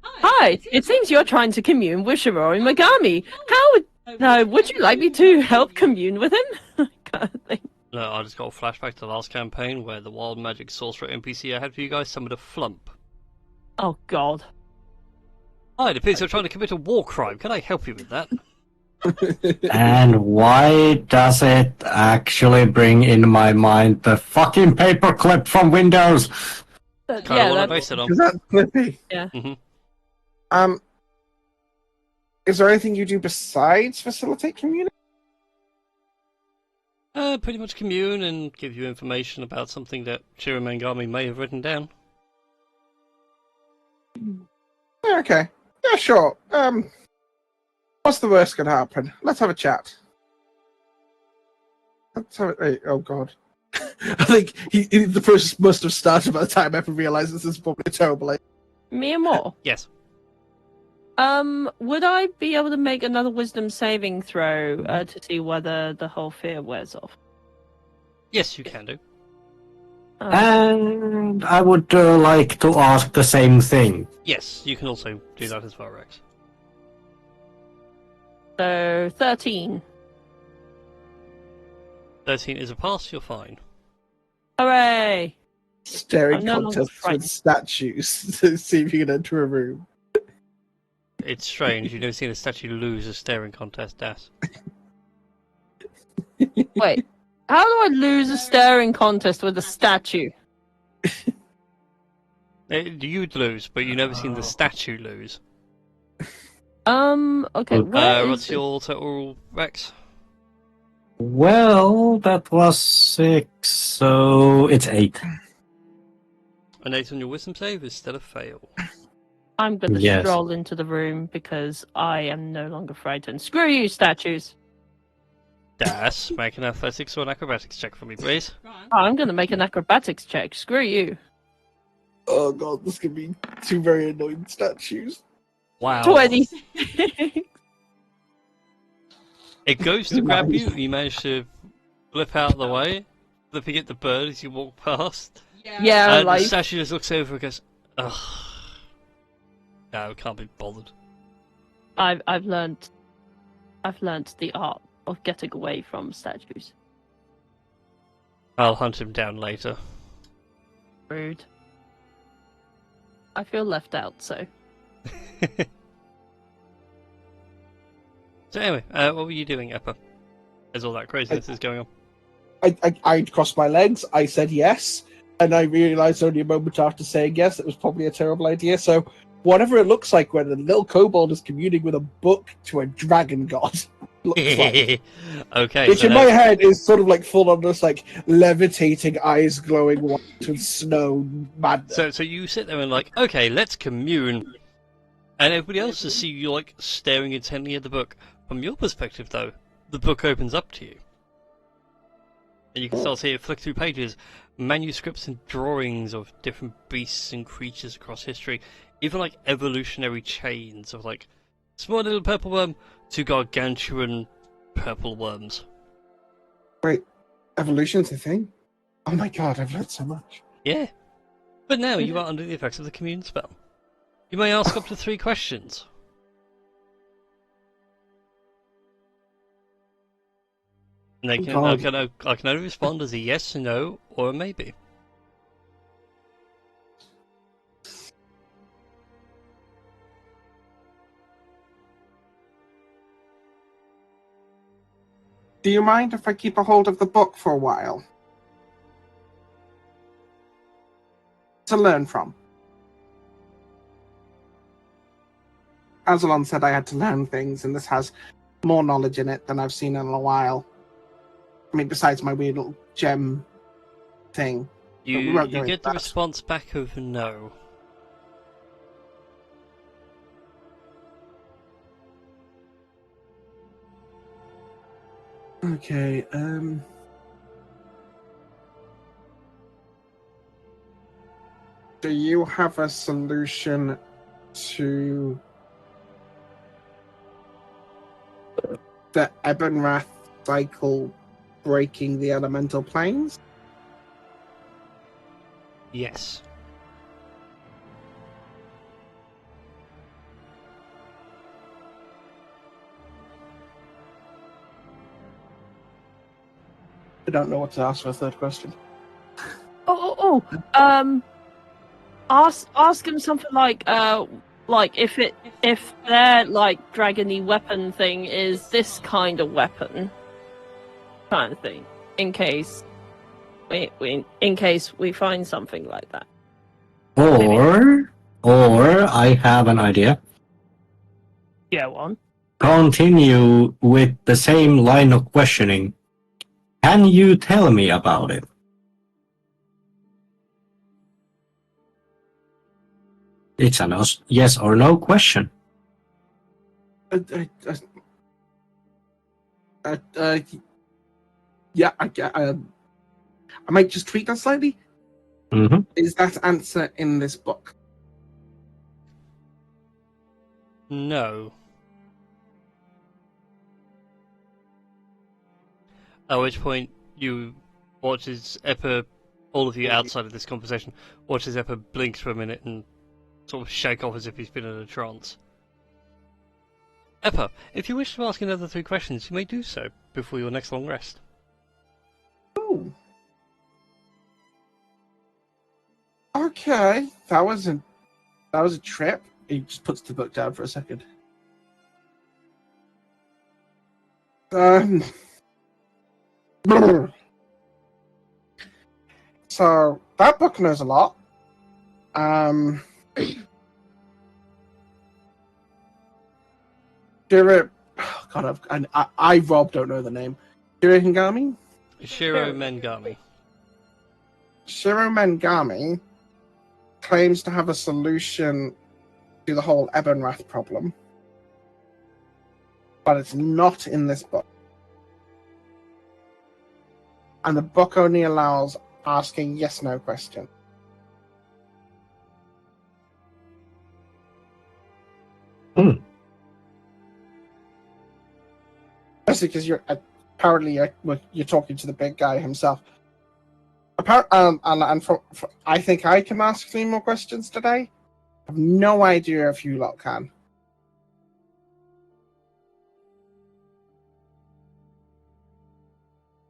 "Hi, it seems you're trying to commune with Shimori Megami. Would you like me to help commune with him?" kind of thing. No, I just got a flashback to the last campaign where the wild magic sorcerer NPC I had for you guys summoned a flump. Oh god. Hi, it appears you're trying to commit a war crime. Can I help you with that? And why does it actually bring in my mind the fucking paperclip from Windows? Kind of Yeah, what I that, based it on. is that Clippy? hmm Is there anything you do besides facilitate community? Pretty much commune and give you information about something that Shiromangami may have written down. Yeah, okay. Yeah, sure. What's the worst gonna happen? Let's have a chat. Oh god. I think the process must have started by the time Evan realizes this is probably a terrible idea. me and more. Yes. Would I be able to make another wisdom saving throw to see whether the whole fear wears off? Yes, you can do. Oh. And I would like to ask the same thing. Yes, you can also do that as well, Rex. So 13. 13 is a pass, you're fine. Hooray! Staring I'm no longer contests with frightened. statues to see if you can enter a room. It's strange, you've never seen a statue lose a staring contest, Das. Wait, how do I lose a staring contest with a statue? You'd lose, but you've never seen the statue lose. Okay, where is What's your total, Rex? Well, that was 6, so it's 8. An 8 on your wisdom save is still a fail. I'm gonna Yes. stroll into the room because I am no longer frightened. Screw you, statues! Das, make an athletics or an acrobatics check for me, please. Oh, I'm gonna make an acrobatics check. Screw you. Oh god, this could be two very annoying statues. Wow. 20. It goes to grab you, you manage to flip out of the way, flipping at the bird as you walk past. Yeah, And the like statue just looks over and goes, ugh. No, can't be bothered. I've learned the art of getting away from statues. I'll hunt him down later. Rude. I feel left out, so. So anyway, what were you doing, Eppa? As all that craziness is going on. I crossed my legs, I said yes, and I realized only a moment after saying yes it was probably a terrible idea, so whatever it looks like when a little kobold is communing with a book to a dragon god. Looks like. Okay, Which so in my head is sort of like full on this like levitating eyes glowing white with snow madness. so you sit there and like, okay, let's commune. And everybody else just see you like staring intently at the book. From your perspective though, the book opens up to you. And you can start to see it flick through pages, manuscripts and drawings of different beasts and creatures across history, even like evolutionary chains of like small little purple worm to gargantuan purple worms. Wait, evolution's a thing? Oh my god, I've learned so much. Yeah. But now you are under the effects of the commune spell. You may ask up to 3 questions. And they God. I can only respond as a yes, no, or a maybe. Do you mind if I keep a hold of the book for a while? To learn from. Azalon said I had to learn things, and this has more knowledge in it than I've seen in a while. I mean, besides my weird little gem thing. we You won't go get into the that. response back of no. Okay, do you have a solution to the Ebenrath cycle breaking the elemental planes? Yes. I don't know what to ask for a third question. Ask him something like if their like dragony weapon thing is this kind of weapon, kind of thing, in case we find something like that. Or I have an idea. Go on. Continue with the same line of questioning. Can you tell me about it? It's a yes or no question. Yeah, I might just tweak that slightly. Mm-hmm. Is that answer in this book? No. At which point you watch as Eppa, all of you outside of this conversation, watch as Eppa blinks for a minute and sort of shake off as if he's been in a trance. Eppa, if you wish to ask another 3 questions, you may do so before your next long rest. Oh. Okay. That was a trip. He just puts the book down for a second. So that book knows a lot. Shiro, God, I Rob don't know the name. Shiro Hingami? Shiro Mengami. Shiro Mengami claims to have a solution to the whole Ebenrath problem, but it's not in this book. And the book only allows asking yes/no questions. Especially because you're talking to the big guy himself. I think I can ask 3 more questions today. I have no idea if you lot can.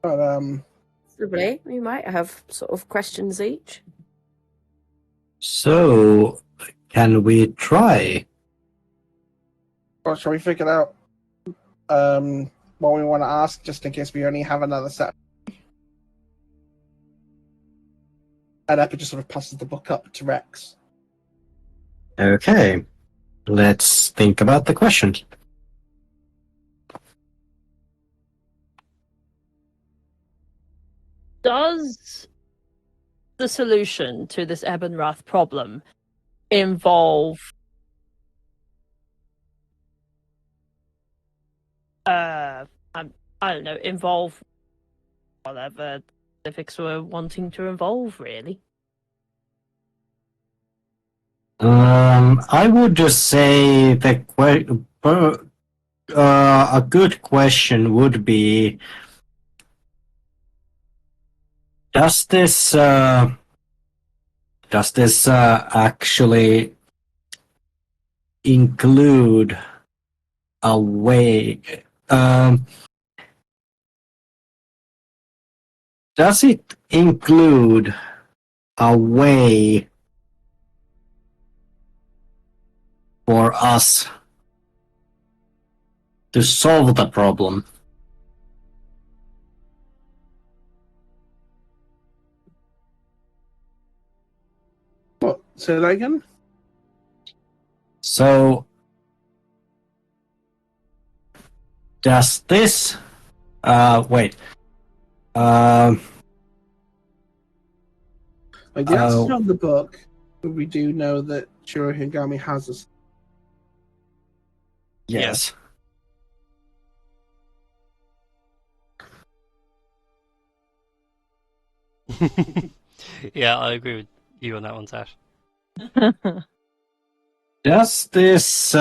But Possibly, we might have sort of questions each. So, can we try? or shall we figure out what we want to ask, just in case we only have another set? And Epi just sort of passes the book up to Rex. Okay. Let's think about the questions. Does the solution to this Ebenrath problem involve I don't know, involve whatever specifics we're wanting to involve, really? I would just say a good question would be: Does this actually include a way? Does it include a way for us to solve the problem? What? Say that again? So, does this wait? Like, the answer of the book, we do know that Shiro Hingami has a... Yes. Yeah, I agree with you on that one, Tash. Does this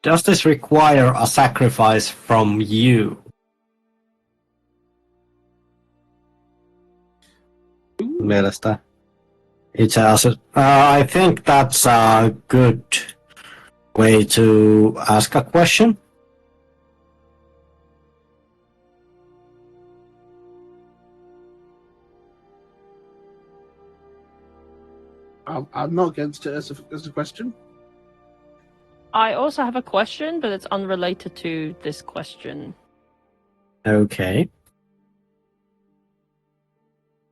Does this require a sacrifice from you? Mielestä. Itse asiassa, I think that's a good way to ask a question. I'm not against it as a question. I also have a question, but it's unrelated to this question. Okay.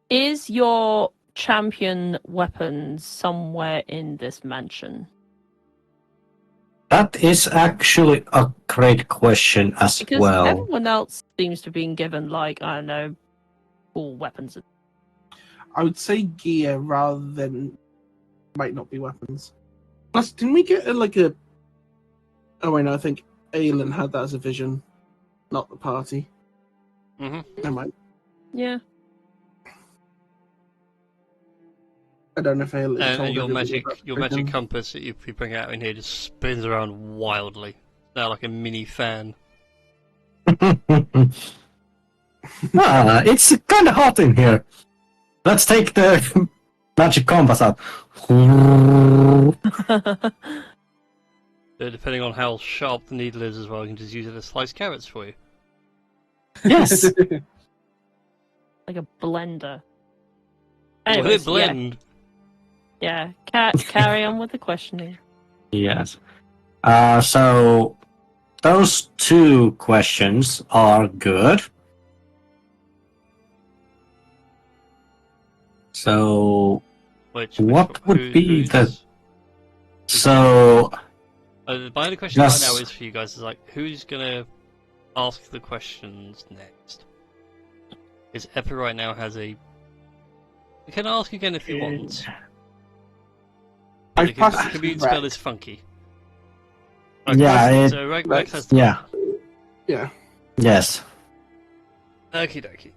Is your champion weapon somewhere in this mansion? That is actually a great question as Because well. everyone else seems to be given, like, I don't know, cool weapons. I would say gear rather than might not be weapons. Plus, didn't we get a? Oh wait, no, I think Aelin had that as a vision, not the party. Mm-hmm. Never mind. Yeah. I don't know if Aelin told And your everybody about the magic vision. compass that you bring out in here just spins around wildly. Now like a mini fan. It's kind of hot in here. Let's take the magic compass out. Depending on how sharp the needle is as well, you can just use it to slice carrots for you. Yes. Like a blender. Will it Anyways, blend? yeah. Carry on with the questioning. Yes. So those two questions are good. So Which what would who- be who's- the so my only question right Yes. now is for you guys is like, who's gonna ask the questions next? Because Epi right now has a. You can ask again if you want. I've The passed commute Rex. spell is funky. Yeah, So Rex has to. yeah, Yeah. yes. Okie dokie.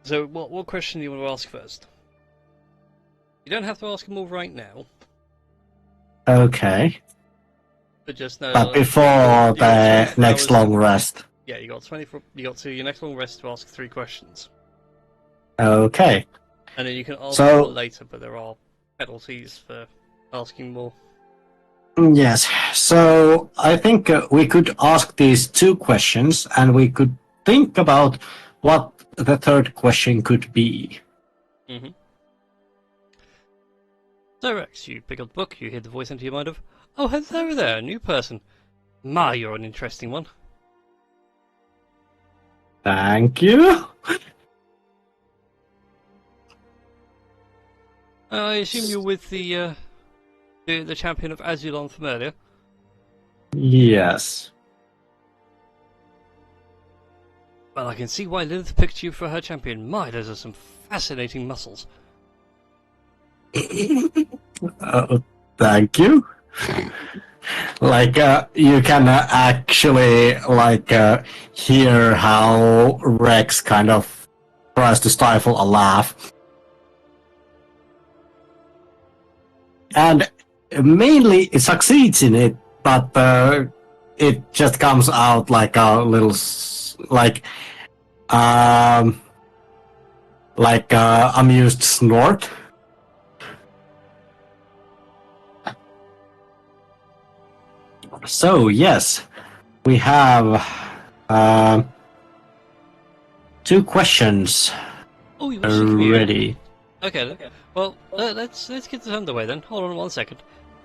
So what question do you want to ask first? You don't have to ask them all right now, Okay. but just know. But before you got the 24 next hours long to- rest. Yeah, you got 24. You got to your next long rest to ask 3 questions, Okay. and then you can ask So- more later. But there are penalties for asking more. Yes. So I think we could ask these 2 questions and we could think about what the third question could be. Mm-hmm. So Rex, you pick up the book. You hear the voice into your mind of, "Oh, hello there, new person. My, you're an interesting one." Thank you. I assume you're with the champion of Azulon from earlier. Yes. Well, I can see why Lilith picked you for her champion. My, those are some fascinating muscles. Thank you. Like you can actually hear how Rex kind of tries to stifle a laugh, and mainly it succeeds in it, but it just comes out like a little amused snort. So yes, we have 2 questions Oh, you wish to commute. ready. Okay, then. Well, let's get this underway then. Hold on 1 second.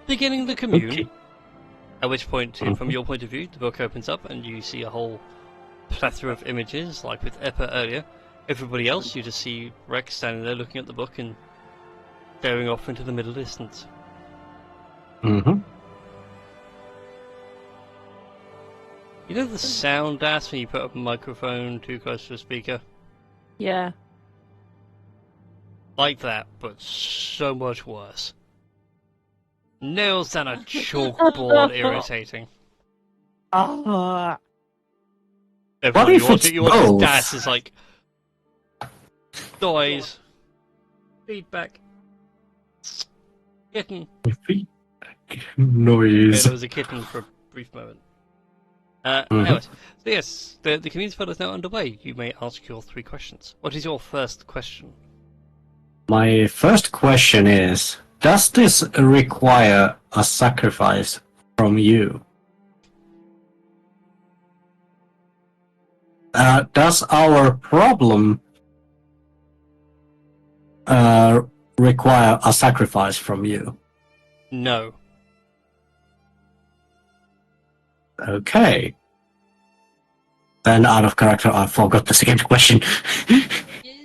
Beginning the commune. Okay. At which point, from your point of view, the book opens up and you see a whole plethora of images, like with Eppa earlier. Everybody else, you just see Rex standing there looking at the book and staring off into the middle distance. Mm-hmm. You know the sound, Das, when you put up a microphone too close to a speaker? Yeah. Like that, but so much worse. Nails down a chalkboard, irritating. Ah. Everyone, if it's you watch both? Das is like dies Feedback. Kitten. Noise. Yeah, there was a kitten for a brief moment. Anyways, so yes, the community poll is now underway. You may ask your 3 questions. What is your first question? My first question is, does this require a sacrifice from you? Does our problem require a sacrifice from you? No. Okay. Then out of character, I forgot the second question.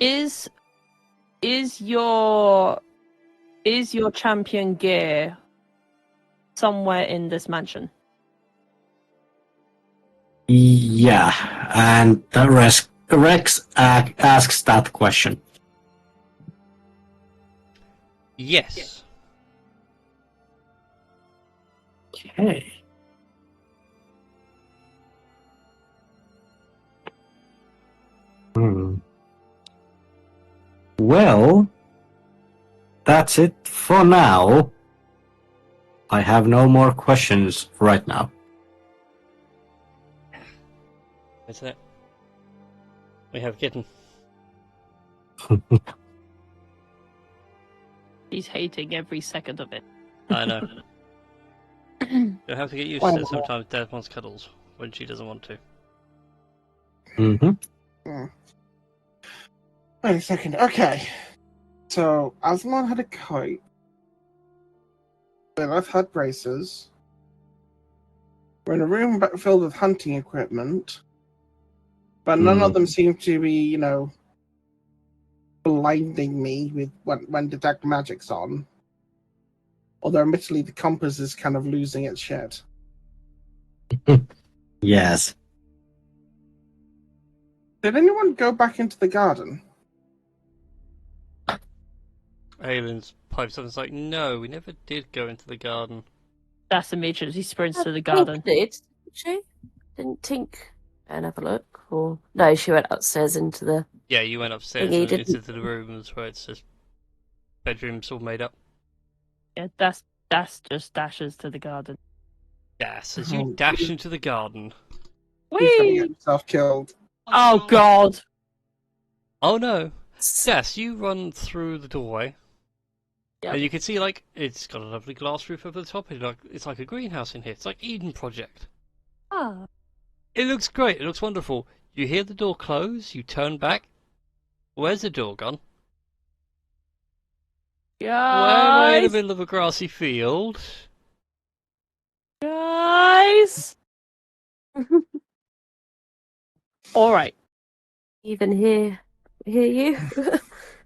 Is your champion gear somewhere in this mansion? Yeah, and the Rex asks that question. Yes. Okay. Well, that's it for now. I have no more questions right now. That's it. We have kitten. He's hating every second of it. I know. You'll have to get used to it. Sometimes Dad wants cuddles when she doesn't want to. Mm-hmm. Wait a second. Okay. So, Aslan had a kite. Lilith had braces. We're in a room filled with hunting equipment. But none of them seem to be, blinding me with when detect magic's on. Although, admittedly, the compass is kind of losing its shit. Yes. Did anyone go back into the garden? Aylin's pipes up and is like, no, we never did go into the garden. That's immediately sprints to the Tink garden. did, didn't she? Didn't Tink and have a look? Or no, she went upstairs into the. Yeah, you went upstairs Thingy and didn't- into the rooms where it's just bedrooms all made up. Yeah, that's just dashes to the garden. Yes, as you dash into the garden. He's gonna Whee! get himself killed. Oh God! Oh no! Yes, you run through the doorway. Yep. And you can see, it's got a lovely glass roof over the top. It's like a greenhouse in here. It's like Eden Project. Ah. It looks great. It looks wonderful. You hear the door close. You turn back. Where's the door gone? Way in the Guys! middle of a grassy field. Guys! Alright. Even hear you?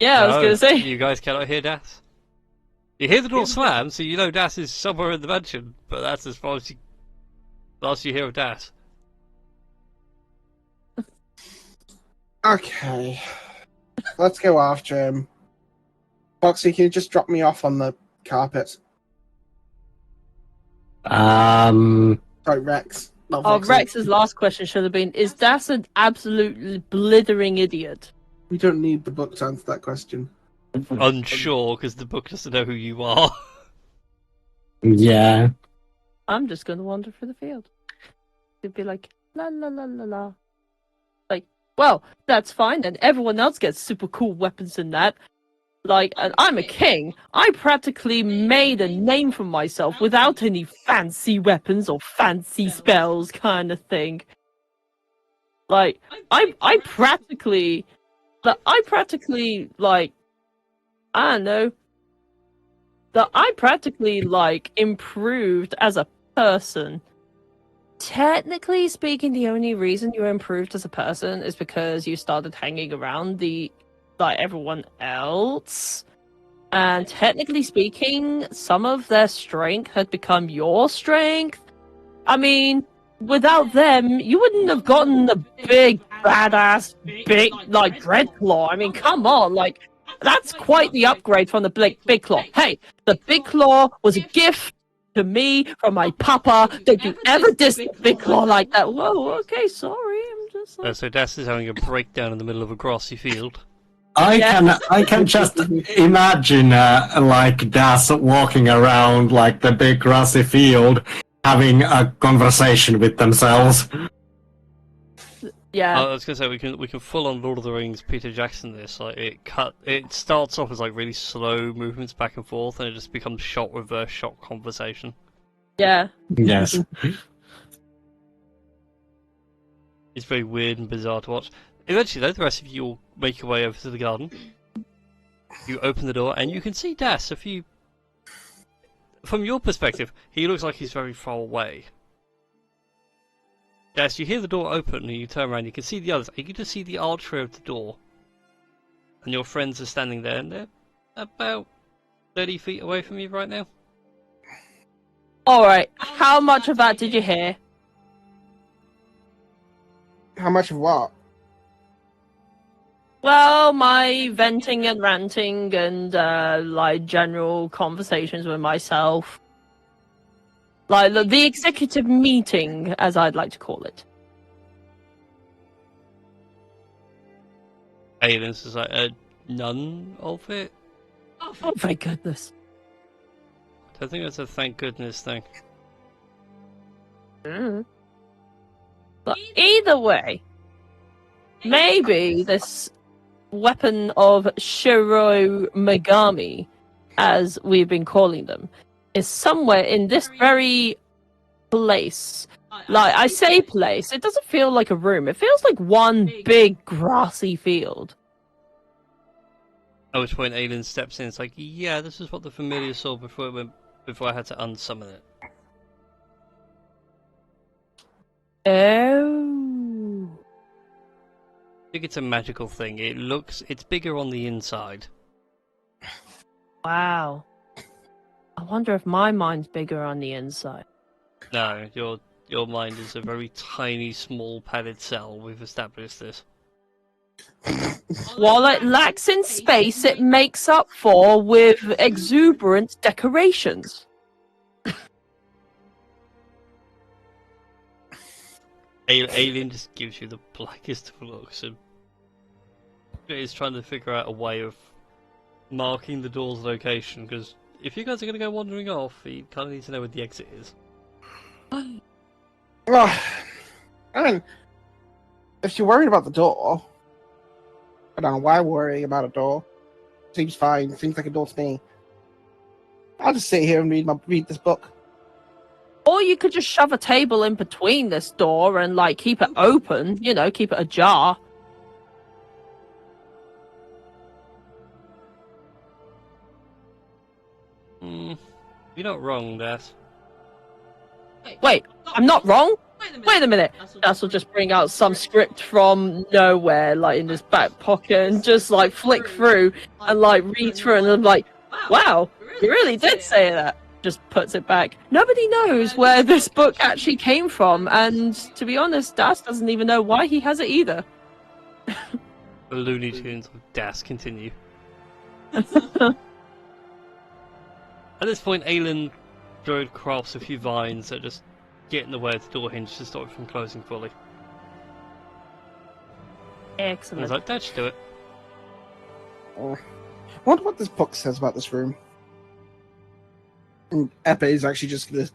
Yeah, I was No, gonna say. You guys cannot hear Das. You hear the door slam, so you know Das is somewhere in the mansion, but that's as far as you hear of Das. Okay. Let's go after him. Foxy, can you just drop me off on the carpet? Sorry, Rex. Not Oh, Foxy. Rex's last question should have been: is Das an absolute blithering idiot? We don't need the book to answer that question. Unsure, because the book doesn't know who you are. Yeah. I'm just gonna wander through the field. It'd be like, la la la la la. Like, well, that's fine then. Everyone else gets super cool weapons and that. Like, and I'm a king. I practically made a name for myself without any fancy weapons or fancy spells kind of thing. Like, I practically, like, I don't know, that I practically, like, improved as a person. Technically speaking, the only reason you improved as a person is because you started hanging around everyone else. And technically speaking, some of their strength had become your strength. I mean, without them, you wouldn't have gotten the big, badass, Dreadclaw. I mean, come on, that's quite the upgrade from the big claw. Hey, the big claw was a gift to me from my papa. Don't you ever diss the big claw like that. Whoa, okay, sorry. I'm just like... So Das is having a breakdown in the middle of a grassy field. I can just imagine like Das walking around like the big grassy field, having a conversation with themselves. Yeah. I was gonna say we can full on Lord of the Rings Peter Jackson this. Like it starts off as like really slow movements back and forth, and it just becomes shot reverse shot conversation. Yeah. Yes. It's very weird and bizarre to watch. Eventually, though, the rest of you will make your way over to the garden. You open the door, and you can see Das. From your perspective, he looks like he's very far away. Das, you hear the door open, and you turn around. You can see the others. You can just see the archway of the door, and your friends are standing there, and they're about 30 feet away from you right now. All right. How much of that did you hear? How much of what? Well, my venting and ranting and like general conversations with myself. Like the executive meeting, as I'd like to call it. Aliens is like none of it. Oh, thank goodness. I think that's a thank goodness thing. But either way, maybe this weapon of Shiro Megami, as we've been calling them, is somewhere in this very place. Like, I say place, it doesn't feel like a room. It feels like one big grassy field. At which point Aiden steps in. It's like, yeah, this is what the familiar saw before I had to unsummon it. Oh. I think it's a magical thing. It's bigger on the inside. Wow. I wonder if my mind's bigger on the inside. No, your mind is a very tiny, small padded cell. We've established this. While it lacks in space, it makes up for with exuberant decorations. Alien just gives you the blackest of looks and is trying to figure out a way of marking the door's location, because if you guys are going to go wandering off, you kind of need to know where the exit is. Well, I mean, if you're worried about the door, I don't know why worrying about a door. Seems fine. Seems like a door to me. I'll just sit here and read this book. Or you could just shove a table in between this door and, like, keep it open, you know, keep it ajar. You're not wrong, Das. Wait, I'm not wrong? Wait a minute. Das will just bring out some script from nowhere, like, in his back pocket, and just, like, flick through and, like, read through, and I'm like, wow, you really did say that. Just puts it back. Nobody knows where this book actually came from, and to be honest, Das doesn't even know why he has it either. The Looney Tunes of Das continue. At this point, Aelin Druid crafts a few vines that just get in the way of the door hinge to stop it from closing fully. And I Excellent. was like, that should do it. I wonder what this book says about this room. And Epe is actually just going to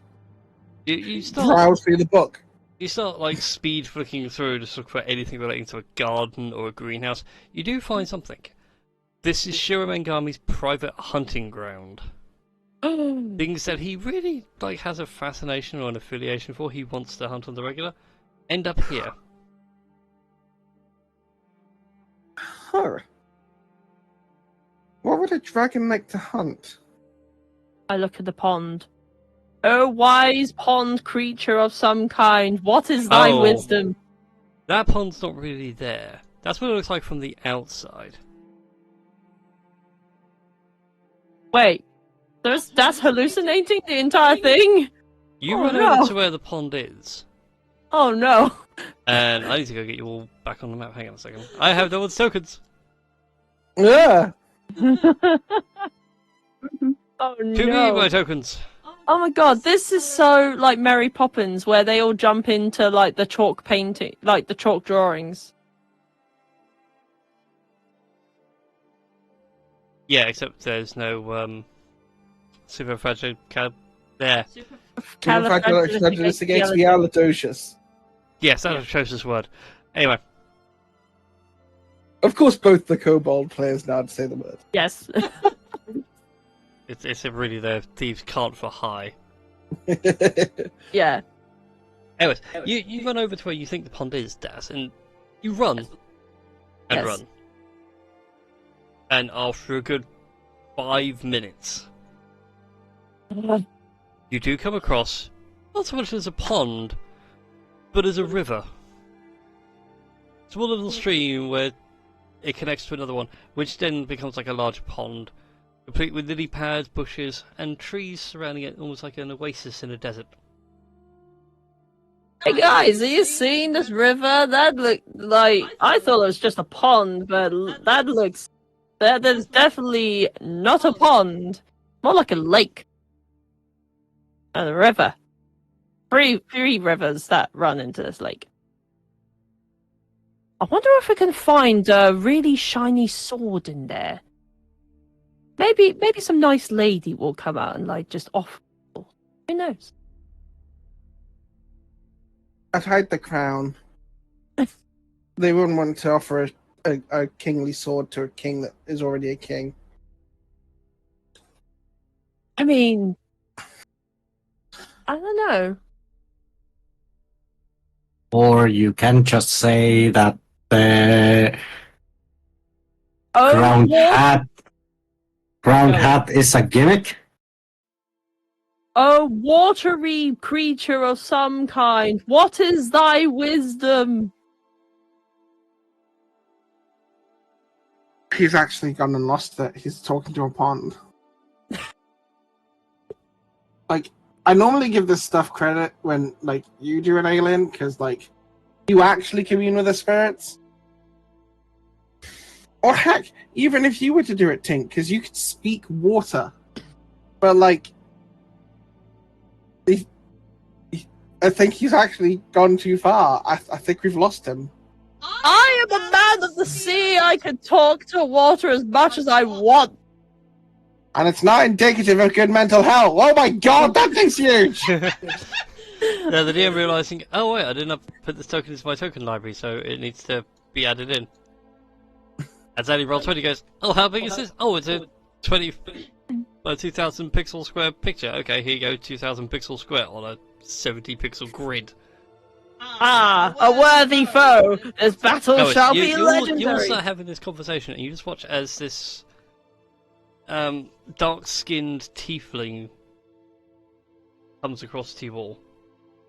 You start browse through the book. You start like speed flicking through to look for anything relating to a garden or a greenhouse. You do find something. This is Shiro Mengami's private hunting ground. Things that he really like has a fascination or an affiliation for, he wants to hunt on the regular, end up here. Huh. What would a dragon like to hunt? I look at the pond. O wise pond creature of some kind, what is thy Oh. wisdom? That pond's not really there. That's what it looks like from the outside. Wait, that's hallucinating the entire thing? You Oh, run no. over to where the pond is, Oh no. and I need to go get you all back on the map. Hang on a second. I have no one's tokens. Yeah. Oh To me, no. my tokens. Oh my god, this is so like Mary Poppins, where they all jump into like the chalk painting, like the chalk drawings. Yeah, except there's no superfragile there. Supercalifragilisticexpialidocious. Yes, that's a atrocious word. Anyway, Of course, both the kobold players know how to say the word. Yes. it's really the thieves can't for high. Yeah. Anyways, you run over to where you think the pond is, Das, and you run and Yes. run. And after a good 5 minutes, you do come across not so much as a pond, but as a river. Small little stream where it connects to another one, which then becomes like a large pond, complete with lily pads, bushes, and trees surrounding it, almost like an oasis in a desert. Hey guys, are you seeing this river? That look like I thought it was just a pond, but that looks that is definitely not a pond. More like a lake. And a river. Three rivers that run into this lake. I wonder if we can find a really shiny sword in there. Maybe some nice lady will come out and like just offer. Who knows? I'd hide the crown. They wouldn't want to offer a kingly sword to a king that is already a king. I mean, I don't know. Or you can just say that the Oh, crowned hat is a gimmick. a watery creature of some kind. What is thy wisdom? He's actually gone and lost it. He's talking to a pond. Like, I normally give this stuff credit when, like, you do an alien, because, like, you actually commune with the spirits. Or heck, even if you were to do it, Tink, because you could speak water. But, like, I think he's actually gone too far. I think we've lost him. I am a man of the sea. I can talk to water as much as I want. And it's not indicative of good mental health. Oh my god, that thing's huge! Now the DM realizing, oh wait, I didn't put this token into my token library, so it needs to be added in. As Annie roll 20 goes, oh, how big is this? Oh, it's a 2,000 pixel square picture. Okay, here you go, 2,000 pixel square on a 70 pixel grid. Ah, a worthy foe. This battle Oh, shall you, be you all legendary. start having this conversation, and you just watch as this dark-skinned tiefling comes across to you all.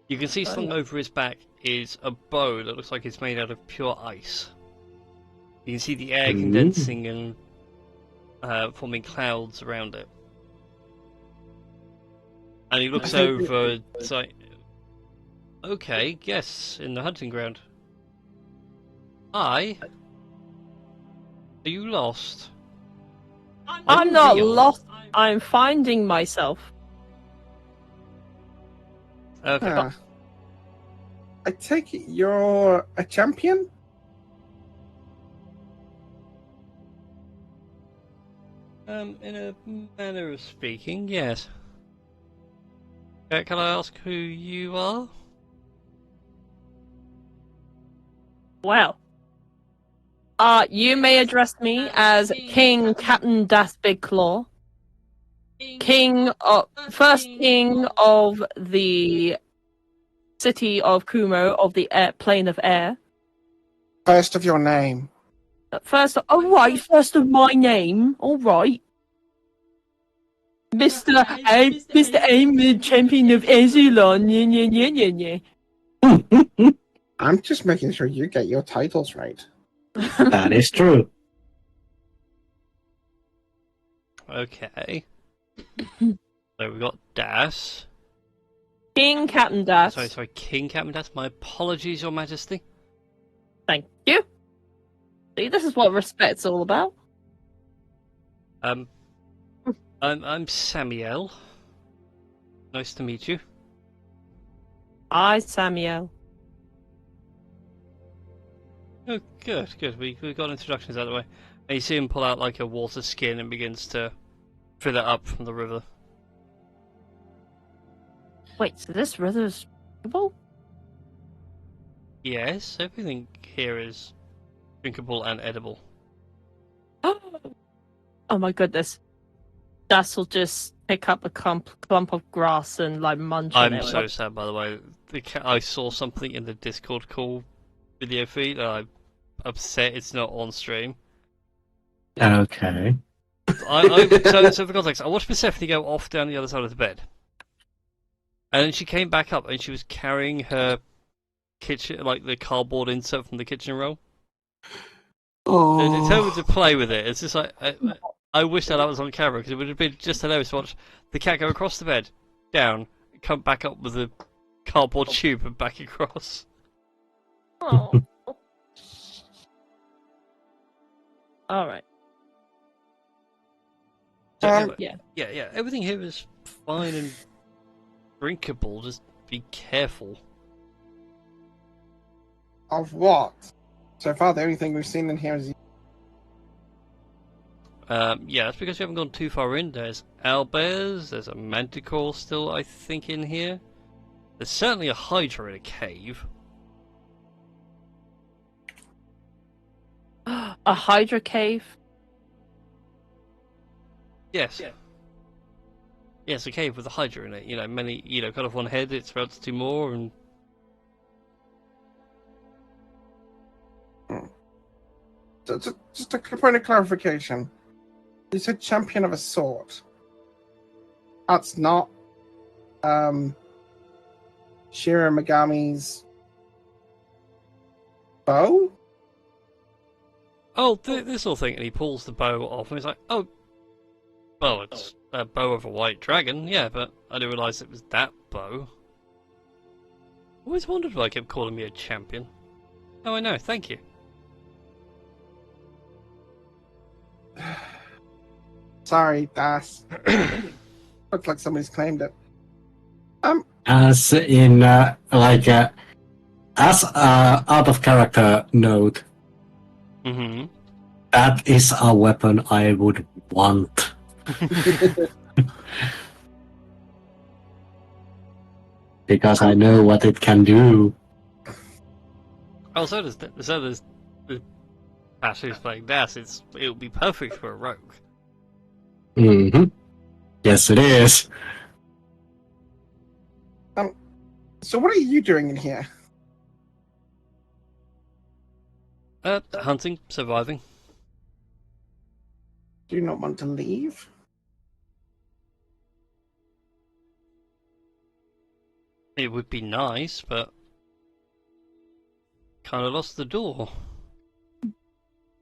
You can see slung over his back is a bow that looks like it's made out of pure ice. You can see the air condensing and forming clouds around it. And he looks over, it's like, okay, yes, in the hunting ground. Are you lost? I'm not real. lost. I'm finding myself. Okay. I take it you're a champion? In a manner of speaking, yes. Can I ask who you are? Well, you may address me as King Captain Das Big Claw, first king of the city of Kumo of the plane of air. First of your name. First of my name. All right. Mr. I'm the champion of Azulon. I'm just making sure you get your titles right. That is true. Okay. So we've got Das. King Captain Das. Sorry, King Captain Das. My apologies, Your Majesty. Thank you. See, this is what respect's all about. I'm Samuel. Nice to meet you. Hi, Samuel. Oh, good. We got introductions out of the way. And you see him pull out like a water skin and begins to fill it up from the river. Wait, so this river's drinkable? Yes, everything here is drinkable and edible. Oh my goodness. Das will just pick up a clump of grass and like munch on I'm it. so sad, by the way. I saw something in the Discord call video feed, and I'm upset it's not on stream. Okay. So for context, I watched Persephone go off down the other side of the bed, and then she came back up, and she was carrying her kitchen, like the cardboard insert from the kitchen roll. And Oh, determined to play with it. It's just like I wish that was on camera because it would have been just hilarious to watch the cat go across the bed, down, come back up with a cardboard tube and back across. Oh. All right. So Um, anyway, yeah. yeah. Everything here is fine and drinkable. Just be careful. of what? So far, the only thing we've seen in here is Yeah, that's because we haven't gone too far in. There's owlbears, there's a manticore still, I think, in here. There's certainly a hydra in a cave. A hydra cave. Yes. Yes, a cave with a hydra in it. You know, many, kind of one head, it sprouts two more, and... just a point of clarification. You said champion of a sword. That's not Shira Megami's bow? Oh, this little thing, and he pulls the bow off, and he's like, oh, well, it's a bow of a white dragon, yeah, but I didn't realise it was that bow. Always wondered why I kept calling me a champion. Oh, I know, thank you. Sorry, Das. Looks like somebody's claimed it. As in, as out of character note, Mm-hmm. that is a weapon I would want. Because I know what it can do. Oh, so does the Ash who's playing Das. It would be perfect for a rogue. Mm-hmm. Yes, it is. So what are you doing in here? Hunting, surviving. Do you not want to leave? It would be nice, but kind of lost the door.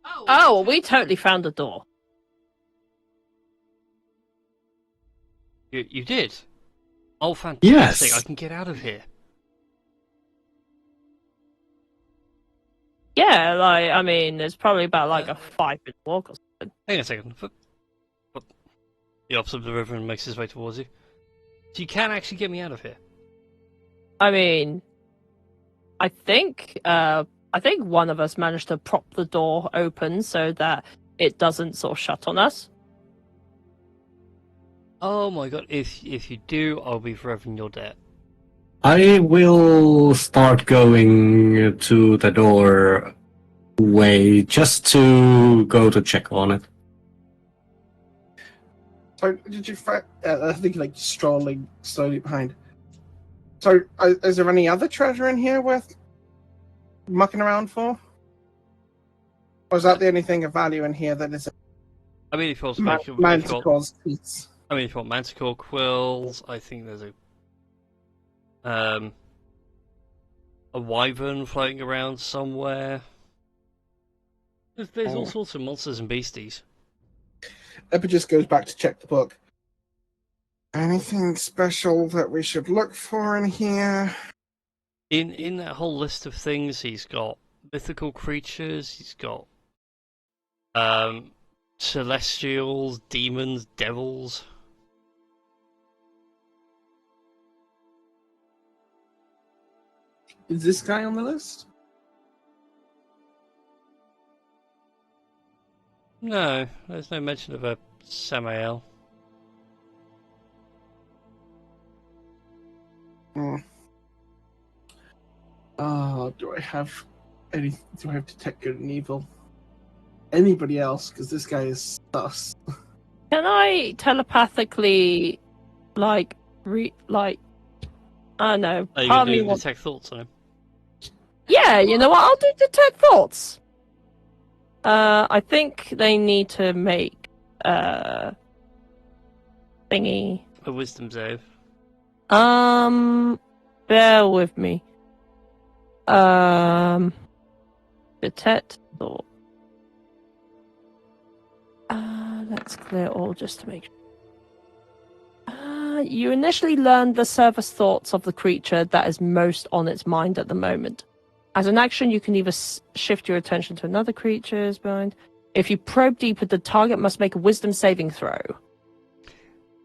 Oh, we totally found the door. You did? Oh, fantastic! Yes. I can get out of here. Yeah, like I mean, it's probably about like a 5-minute walk or something. Hang on a second. What? He hops up the river and makes his way towards you. So you can actually get me out of here. I mean, I think one of us managed to prop the door open so that it doesn't sort of shut on us. Oh my god! If you do, I'll be forever in your debt. I will start going to the door way just to go to check on it. So did you find? I think like strolling slowly behind. So is there any other treasure in here worth mucking around for? Or is that the only thing of value in here that is I mean, if you want, Manticore's teeth? I mean, if you want manticore quills, I think there's a wyvern floating around somewhere. There's all sorts of monsters and beasties. Epa just goes back to check the book. Anything special that we should look for in here? In that whole list of things, he's got mythical creatures. He's got celestials, demons, devils. Is this guy on the list? No, there's no mention of a Samael. Do I have any? Do I have detect good and evil? Anybody else? Because this guy is sus. Can I telepathically, I don't know. Are you Part going of me to wants. detect thoughts on him? Yeah, you know what? I'll do detect thoughts. I think they need to make thingy. A wisdom save. Bear with me. Detect thought. Let's clear all just to make sure. You initially learn the surface thoughts of the creature that is most on its mind at the moment. As an action, you can either shift your attention to another creature's mind. If you probe deeper, the target must make a wisdom saving throw.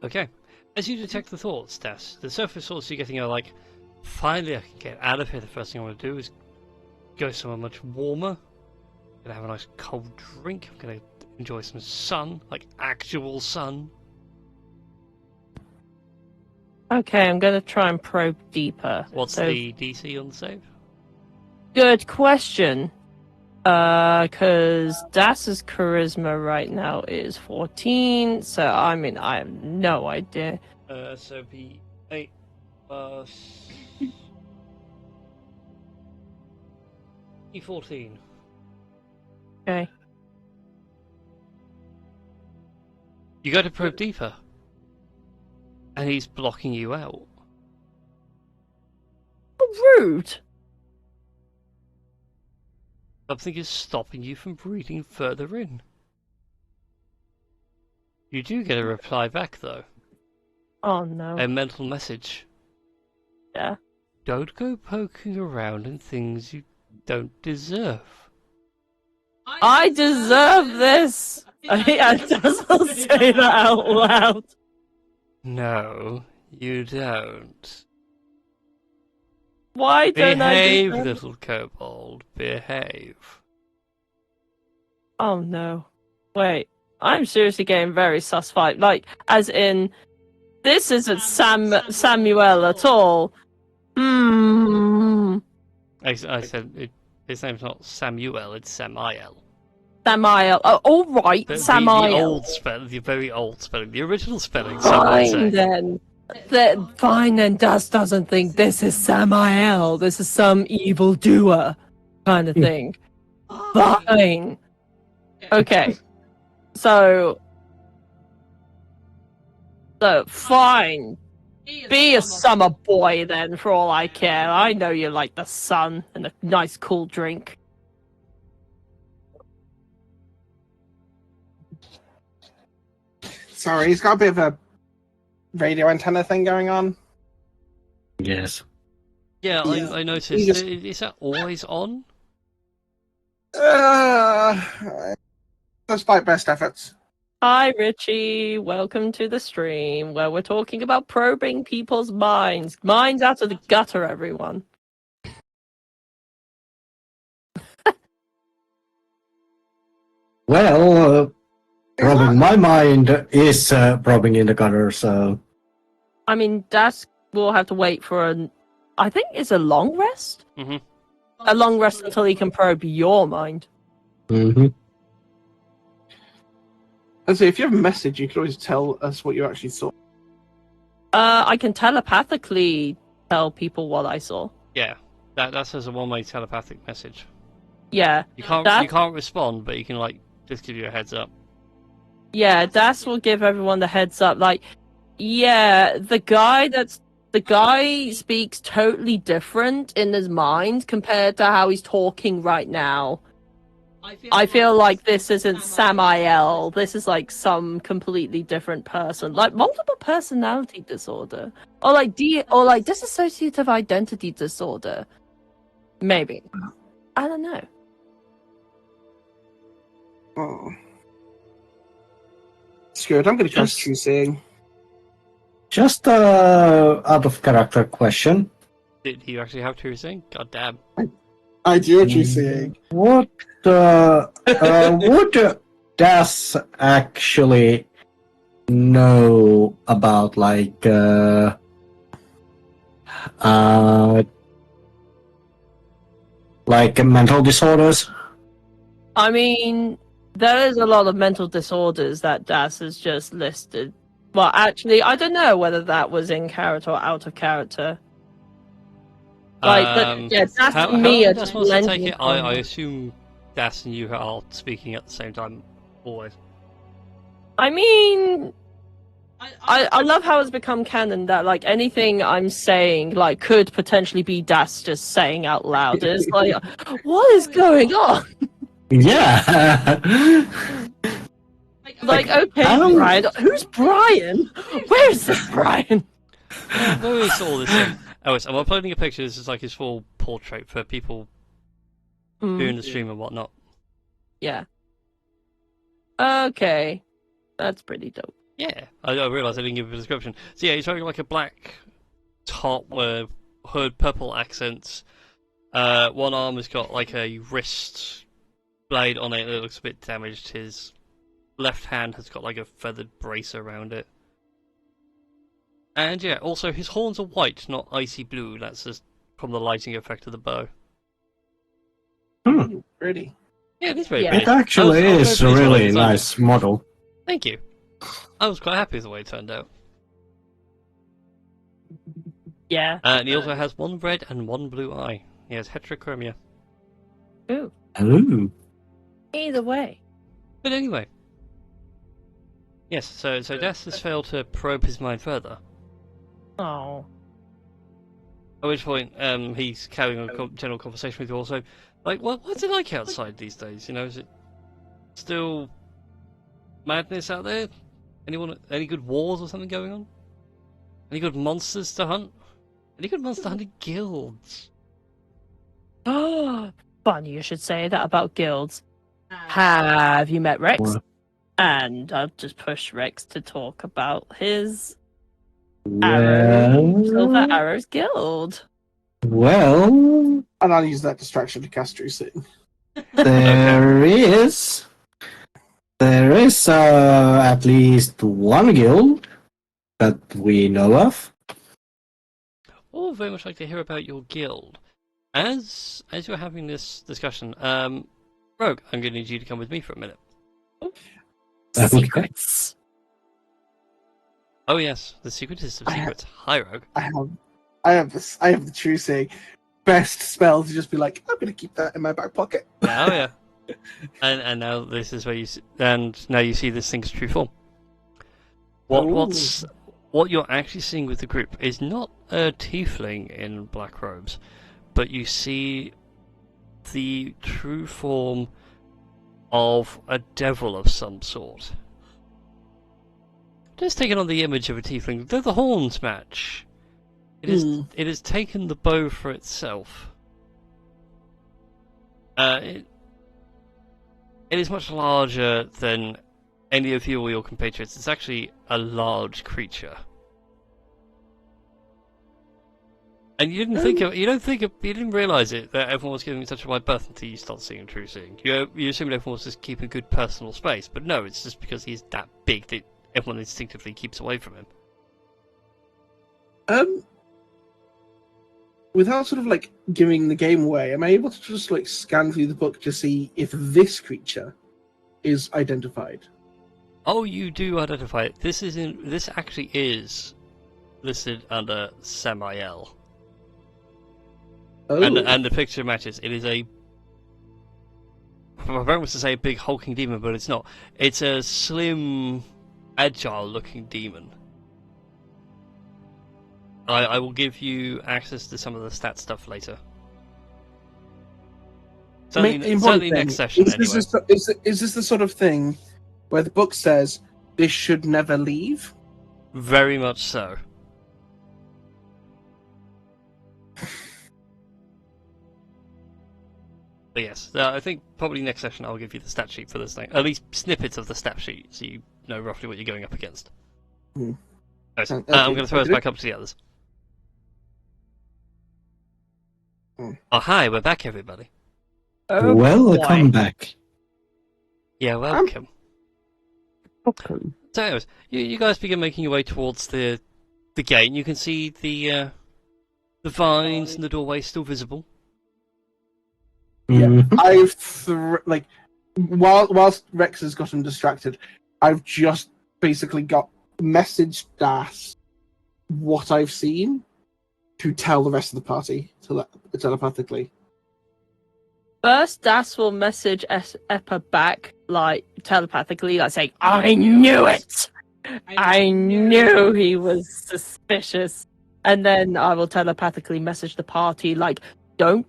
Okay. As you detect the thoughts, Tess, the surface thoughts you're getting are like, finally I can get out of here. The first thing I want to do is go somewhere much warmer. I'm going to have a nice cold drink. I'm going to enjoy some sun, like actual sun. Okay, I'm going to try and probe deeper. What's So, the DC on the save? good question. Because Das's charisma right now is 14, so I mean, I have no idea. So be 8 plus... 14. Okay. You go to probe deeper. And he's blocking you out. Rude. Something is stopping you from breathing further in. You do get a reply back, though. Oh no. A mental message. Yeah. Don't go poking around in things you don't deserve. I deserve this! I doesn't say that out loud. No, you don't. Why don't Behave, I deserve... little kobold. Behave. Oh no. Wait. I'm seriously getting very sus fight. Like, as in, this isn't Samuel at all. I said his name's not Samuel, it's Samael. Samael. Oh, alright, Samael. The old spelling, the very old spelling, the original spelling, some might say. Fine then. Fine then, Dust doesn't think this is Samael. This is some evil doer kind of thing. Fine. Okay. So fine. Be a summer boy then, for all I care. I know you like the sun and a nice cool drink. Sorry, he's got a bit of a radio antenna thing going on. Yes. Yeah, Yeah. I noticed. You just- Is that always on? Despite best efforts. Hi, Richie. Welcome to the stream where we're talking about probing people's minds. Minds out of the gutter, everyone. Well, probing my mind is probing in the gutter, so I mean, Dask will have to wait for I think it's a long rest? Mhm. A long rest until he can probe your mind. So if you have a message, you can always tell us what you actually saw. I can telepathically tell people what I saw. Yeah, that says a one-way telepathic message. Yeah. You can't respond, but you can like just give you a heads up. Yeah, Das will give everyone the heads up. Like, yeah, the guy speaks totally different in his mind compared to how he's talking right now. I feel like this isn't Samael. This is like some completely different person, like multiple personality disorder, or like dissociative identity disorder. Maybe. I don't know. Oh. It's good. I'm going to trust you seeing. just out of character question. Did you actually have to sing? God damn. I do what you're seeing. What would does actually know about mental disorders? I mean, there is a lot of mental disorders that Das has just listed. Well, actually, I don't know whether that was in character or out of character. Yeah, Das and me however are Das just wants to blending take it, on. I assume Das and you are speaking at the same time, always. I mean, I love how it's become canon that like anything I'm saying like could potentially be Das just saying out loud. It's like, what is going on? Yeah. Like, okay, I don't- Brian. Who's Brian? Where's this Brian? When we saw this, I'm uploading a picture. This is like his full portrait for people doing the stream and whatnot. Yeah. Okay. That's pretty dope. Yeah, I realised I didn't give a description. So yeah, he's wearing like a black top with hood, purple accents. One arm has got like a wrist blade on it that looks a bit damaged. His left hand has got like a feathered brace around it. And yeah, also his horns are white, not icy blue. That's just from the lighting effect of the bow. Pretty. Yeah, it is very Yeah. pretty. It actually I was is a very pleased when I really designed it. nice model. Thank you. I was quite happy with the way it turned out. Yeah. And he also has one red and one blue eye. He has heterochromia. Ooh. Ooh. Either way. But anyway. Yes, so Das has failed to probe his mind further. Oh. At which point, he's carrying on a general conversation with you also. Like, what's it like outside these days? You know, is it still madness out there? Any good wars or something going on? Any good monsters to hunt? Any good monster hunting guilds? Funny you should say that about guilds. Have you met Rex? What? And I'll just push Rex to talk about his Silver Well, Arrows Guild. well, And I'll use that distraction to cast Drusin. there is at least one guild that we know of. Oh, very much like to hear about your guild. As you're having this discussion, Rogue, I'm going to need you to come with me for a minute. Okay. Secrets. Oh yes, the secret is of secrets. Hi, Rogue. I have the true saying. Best spell to just be like, I'm gonna keep that in my back pocket. Oh yeah. And now this is where you now you see this thing's true form. What you're actually seeing with the group is not a tiefling in black robes, but you see the true form of a devil of some sort. Just taking on the image of a tiefling, though the horns match. It has taken the bow for itself. It is much larger than any of you or your compatriots. It's actually a large creature. And you didn't realize it that everyone was giving such a wide berth until you start seeing true seeing. You assumed everyone was just keeping good personal space, but no, it's just because he's that big that everyone instinctively keeps away from him. Without sort of like giving the game away, am I able to just like scan through the book to see if this creature is identified? Oh, you do identify it. This actually is listed under Samael. Oh, And the picture matches. It is a. My friend was to say a big hulking demon, but it's not. It's a slim, agile-looking demon. I will give you access to some of the stat stuff later. Certainly next session, anyway. Is this the sort of thing where the book says this should never leave? Very much so. But yes, I think probably next session I'll give you the stat sheet for this thing. At least snippets of the stat sheet, so you know roughly what you're going up against. Hmm. Right, Okay, I'm going to throw us okay. back up to the others. Hmm. Oh, hi, we're back, everybody. Oh, Welcome boy. back. Yeah, welcome. Welcome. So, anyways, you guys begin making your way towards the gate. And you can see the vines and the doorway still visible. Yeah, Mhm. I've whilst Rex has gotten distracted, I've just basically got messaged Das what I've seen to tell the rest of the party telepathically. First, Das will message Eppa back, like, telepathically, like saying, I knew it! I knew he was suspicious. And then I will telepathically message the party, like, don't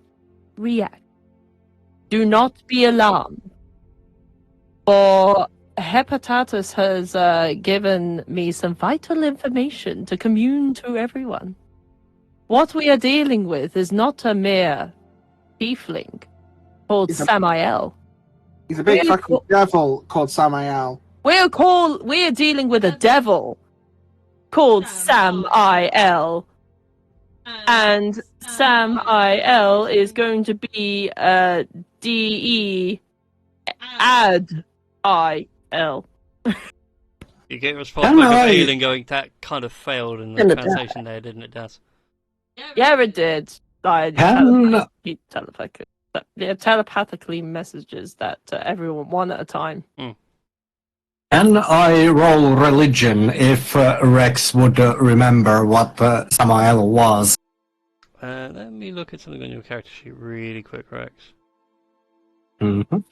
react. Do not be alarmed. For Hepatatis has given me some vital information to commune to everyone. What we are dealing with is not a mere tiefling called He's a- Samael. He's a big We're fucking devil called Samael. We're dealing with a devil called Samael. And Samael is going to be DE add IL. You get a response And back of I- Alien going, that kind of failed in the Gonna translation there, didn't it, Das? Yeah, it did. I Can telepathically messages that to everyone one at a time. Can I roll religion if Rex would remember what Samael was? Let me look at something on your character sheet really quick, Rex. Mhm.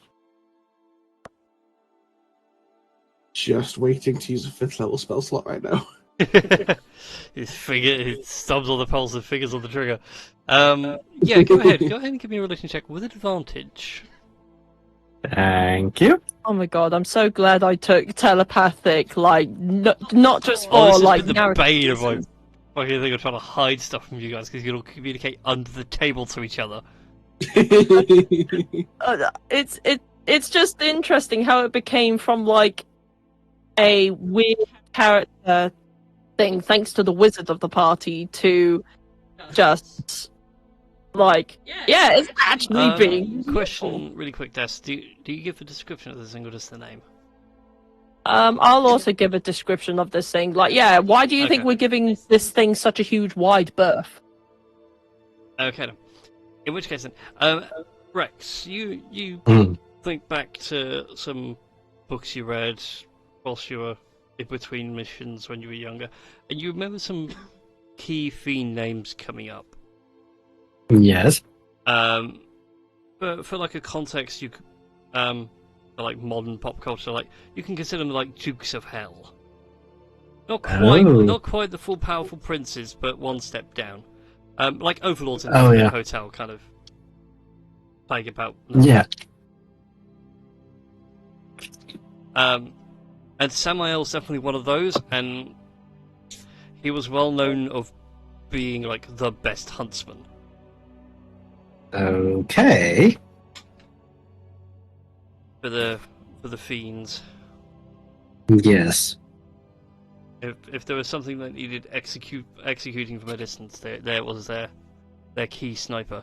Just waiting to use a 5th level spell slot right now. He stubs all the pulse and fingers on the trigger. Yeah, go ahead. Go ahead and give me a religion check with advantage. Thank you. Oh my god, I'm so glad I took telepathic, like, not just Oh, for, this has like, been the bane of my reasons. fucking thing of trying to hide stuff from you guys because you can all communicate under the table to each other. It's just interesting how it became from, like, a weird character thing, thanks to the wizard of the party, to just, like, yeah, it's actually being... Question, really quick, Des. Do you give a description of this thing or just the name? I'll also give a description of this thing. Like, yeah, why do you think Okay. we're giving this thing such a huge wide berth? Okay, then. In which case, then, Rex, you Mm. think back to some books you read whilst you were in between missions when you were younger, and you remember some key fiend names coming up. Yes. But for like a context, you could, for like modern pop culture, like you can consider them like Dukes of Hell. Not quite the full powerful princes, but one step down. Like overlords in Oh, the yeah. hotel, kind of playing about. Yeah. And Samael's definitely one of those, and he was well known of being like the best huntsman. Okay. For the fiends. Yes. If there was something that needed executing from a distance, there was their key sniper.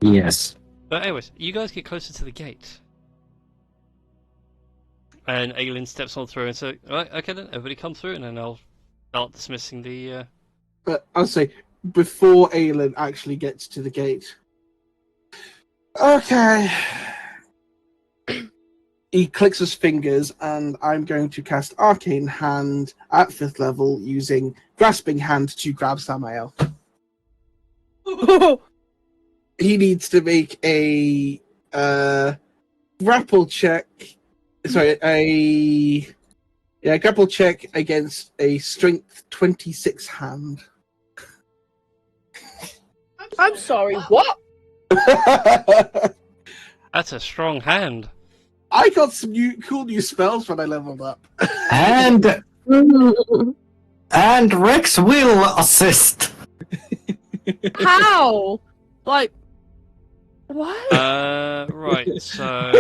Yes. But anyways, you guys get closer to the gate. And Aelin steps on through and says, alright, okay then, everybody come through and then I'll start dismissing the But I'll say, before Aelin actually gets to the gate. Okay. He clicks his fingers, and I'm going to cast Arcane Hand at 5th level using Grasping Hand to grab Samael. He needs to make a grapple check. Sorry, grapple check against a Strength 26 hand. I'm sorry, what? That's a strong hand. I got some cool new spells when I leveled up. And Rex will assist. How? Like, what? Right, so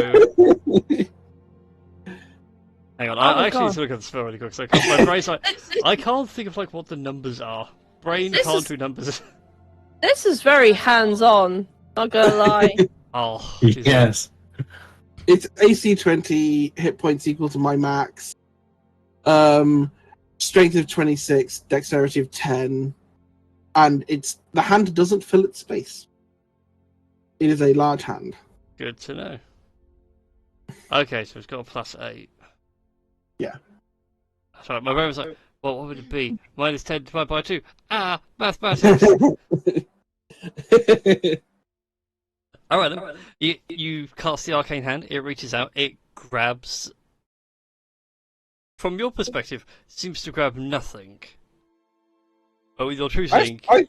hang on, Oh I my actually God. need to look at the spell really quick, so my brain's like I can't think of like what the numbers are. Brain This can't is- do numbers. This is very hands-on, not gonna lie. Oh, Jesus. Yes. It's AC 20, hit points equal to my max. Strength of 26, dexterity of 10, and the hand doesn't fill its space. It is a large hand. Good to know. Okay, so it's got a +8. Yeah. Sorry, my brain was like, well, what would it be? -10 divided by 2. Ah, mathematics! Alright then. You cast the arcane hand, it reaches out, it grabs. From your perspective, seems to grab nothing. But with your true seeing. I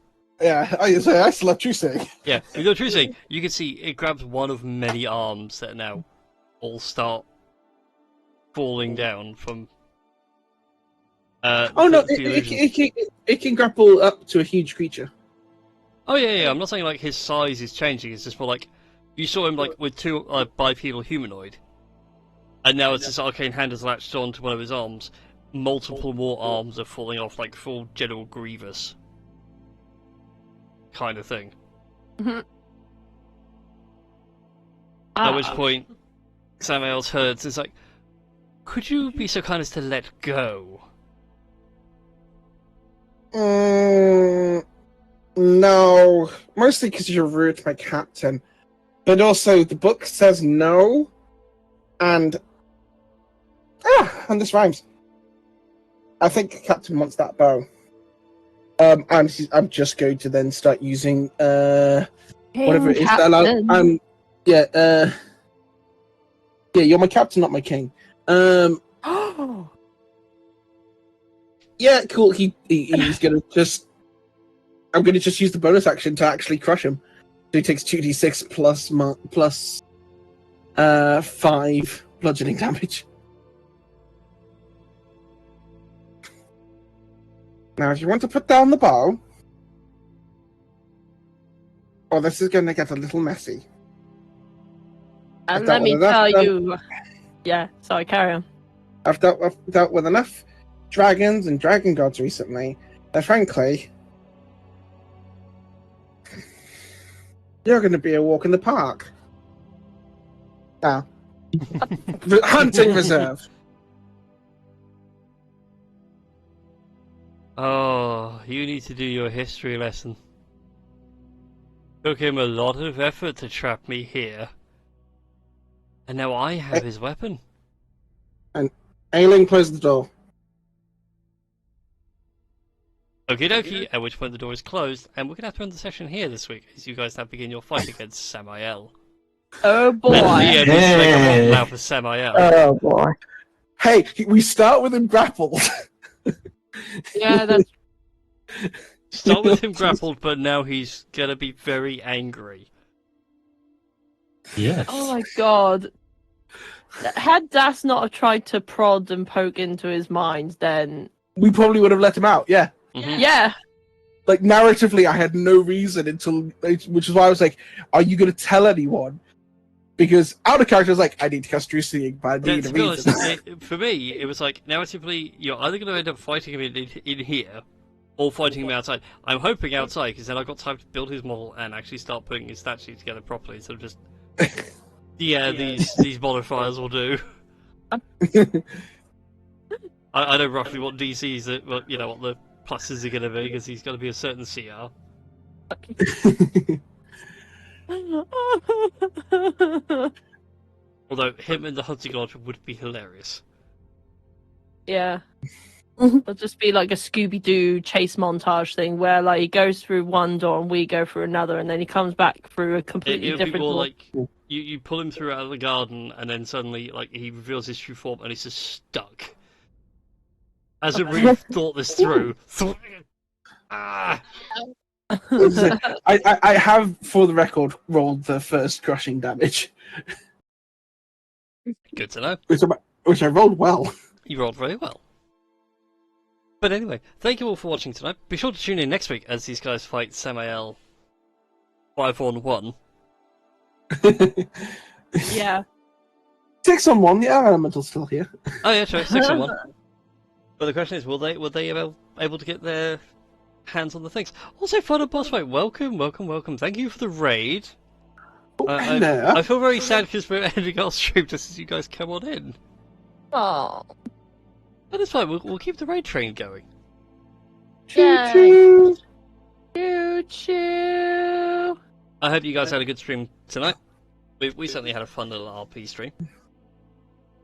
still have true seeing. Yeah, with your true seeing, you can see it grabs one of many arms that now all start falling down from. It can grapple up to a huge creature. Oh yeah. I'm not saying like his size is changing. It's just more like you saw him like with two bipedal humanoid, and now as this arcane hand has latched on to one of his arms, multiple more arms are falling off, like full General Grievous kind of thing. At which point, Samael turns and is like, "Could you be so kind as to let go?" No, mostly because you're rude to my captain, but also the book says no, and this rhymes. I think the captain wants that bow. And I'm just going to then start using whatever it is that allows. Yeah, you're my captain, not my king. Yeah, cool. He's gonna just. I'm gonna just use the bonus action to actually crush him. So he takes 2d6 plus 5 bludgeoning damage. Now, if you want to put down the bow, this is gonna get a little messy. And let me tell you, yeah. Sorry, carry on. I've dealt with enough dragons and dragon gods recently that, frankly, you're going to be a walk in the park. Now, hunting reserve. Oh, you need to do your history lesson. Took him a lot of effort to trap me here. And now I have his weapon. And Ailing, close the door. Okie dokie, at which point the door is closed, and we're going to have to end the session here this week, as you guys now begin your fight against Samael. Oh boy! Leah needs to make a roll now for Samael. Oh boy! Hey, we start with him grappled. Yeah, that's... Start with him grappled, but now he's going to be very angry. Yes. Oh my god! Had Das not have tried to prod and poke into his mind, then We probably would have let him out, yeah. Mm-hmm. yeah. Like, narratively, I had no reason until... Which is why I was like, are you going to tell anyone? Because out of character, I was like, I need to cast True Seeing, but I need a To be honest, reason. for me, it was like, narratively, you're either going to end up fighting him in here, or fighting him outside. I'm hoping outside, because then I've got time to build his model and actually start putting his statue together properly, instead of just... these modifiers will do. I know roughly what DC's, what the pluses are going to be, because he's going to be a certain CR. Although him and the hunting lodge would be hilarious. Yeah. It'll just be like a Scooby-Doo chase montage thing where like he goes through one door and we go through another, and then he comes back through a completely It'll be different more door. like you pull him through out of the garden, and then suddenly like he reveals his true form, and he's just stuck. Hasn't really thought this through. Ah! I have, for the record, rolled the first crushing damage, Good to know. which I rolled well. You rolled very well. But anyway, thank you all for watching tonight. Be sure to tune in next week as these guys fight Samael 5-on-1. Yeah. 6-on-1, the air elemental's still here. Oh yeah, sure, 6-on-1. But the question is, will they able to get their hands on the things? Also, final boss fight. Welcome. Thank you for the raid. Hello. I feel very sad because we're ending our stream just as you guys come on in. Oh. But it's fine, we'll keep the raid train going. Choo choo. Choo. I hope you guys had a good stream tonight. We certainly had a fun little RP stream.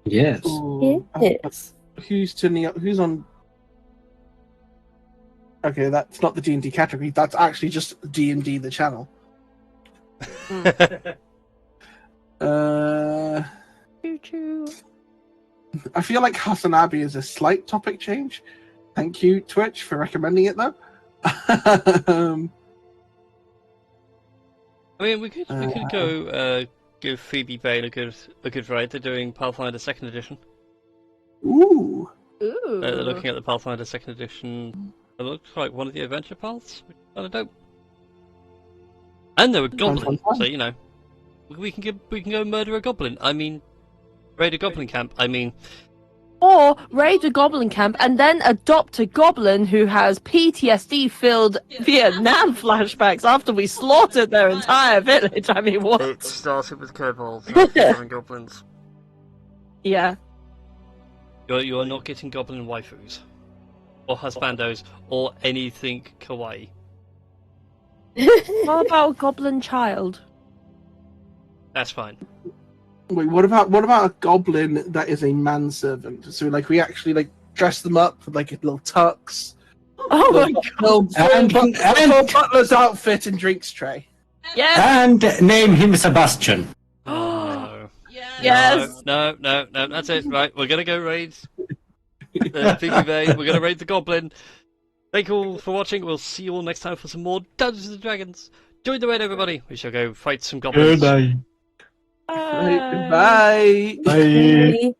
Yes. Ooh, Yes. who's turning up? Who's on? Okay, that's not the D&D category. That's actually just D&D the channel. Choo choo. I feel like Hasanabi is a slight topic change. Thank you, Twitch, for recommending it, though. I mean, we could go give Phoebe Vane a good raid. They're doing Pathfinder 2nd Edition. Ooh. Ooh. Looking at the Pathfinder 2nd Edition, it looks like one of the adventure paths, which is kind of dope. And there were goblins, so you know, we can go murder a goblin. I mean, raid a goblin camp. I mean, Or raid a goblin camp and then adopt a goblin who has PTSD-filled Vietnam flashbacks after we slaughtered their entire village. I mean, what? it started with kobolds, and goblins. Yeah. You are not getting goblin waifus, or husbandos, or anything kawaii. What about a goblin child? That's fine. Wait, what about a goblin that is a manservant? So like we actually like dress them up with like a little tux, Oh my god. full butler's outfit and drinks tray. Yes. And name him Sebastian. No. Yes. No, that's it. Right, we're gonna go raid Phoebe Vane. We're gonna raid the goblin. Thank you all for watching. We'll see you all next time for some more Dungeons and Dragons. Join the raid, everybody. We shall go fight some goblins. Goodbye. Right, goodbye. Bye. Bye.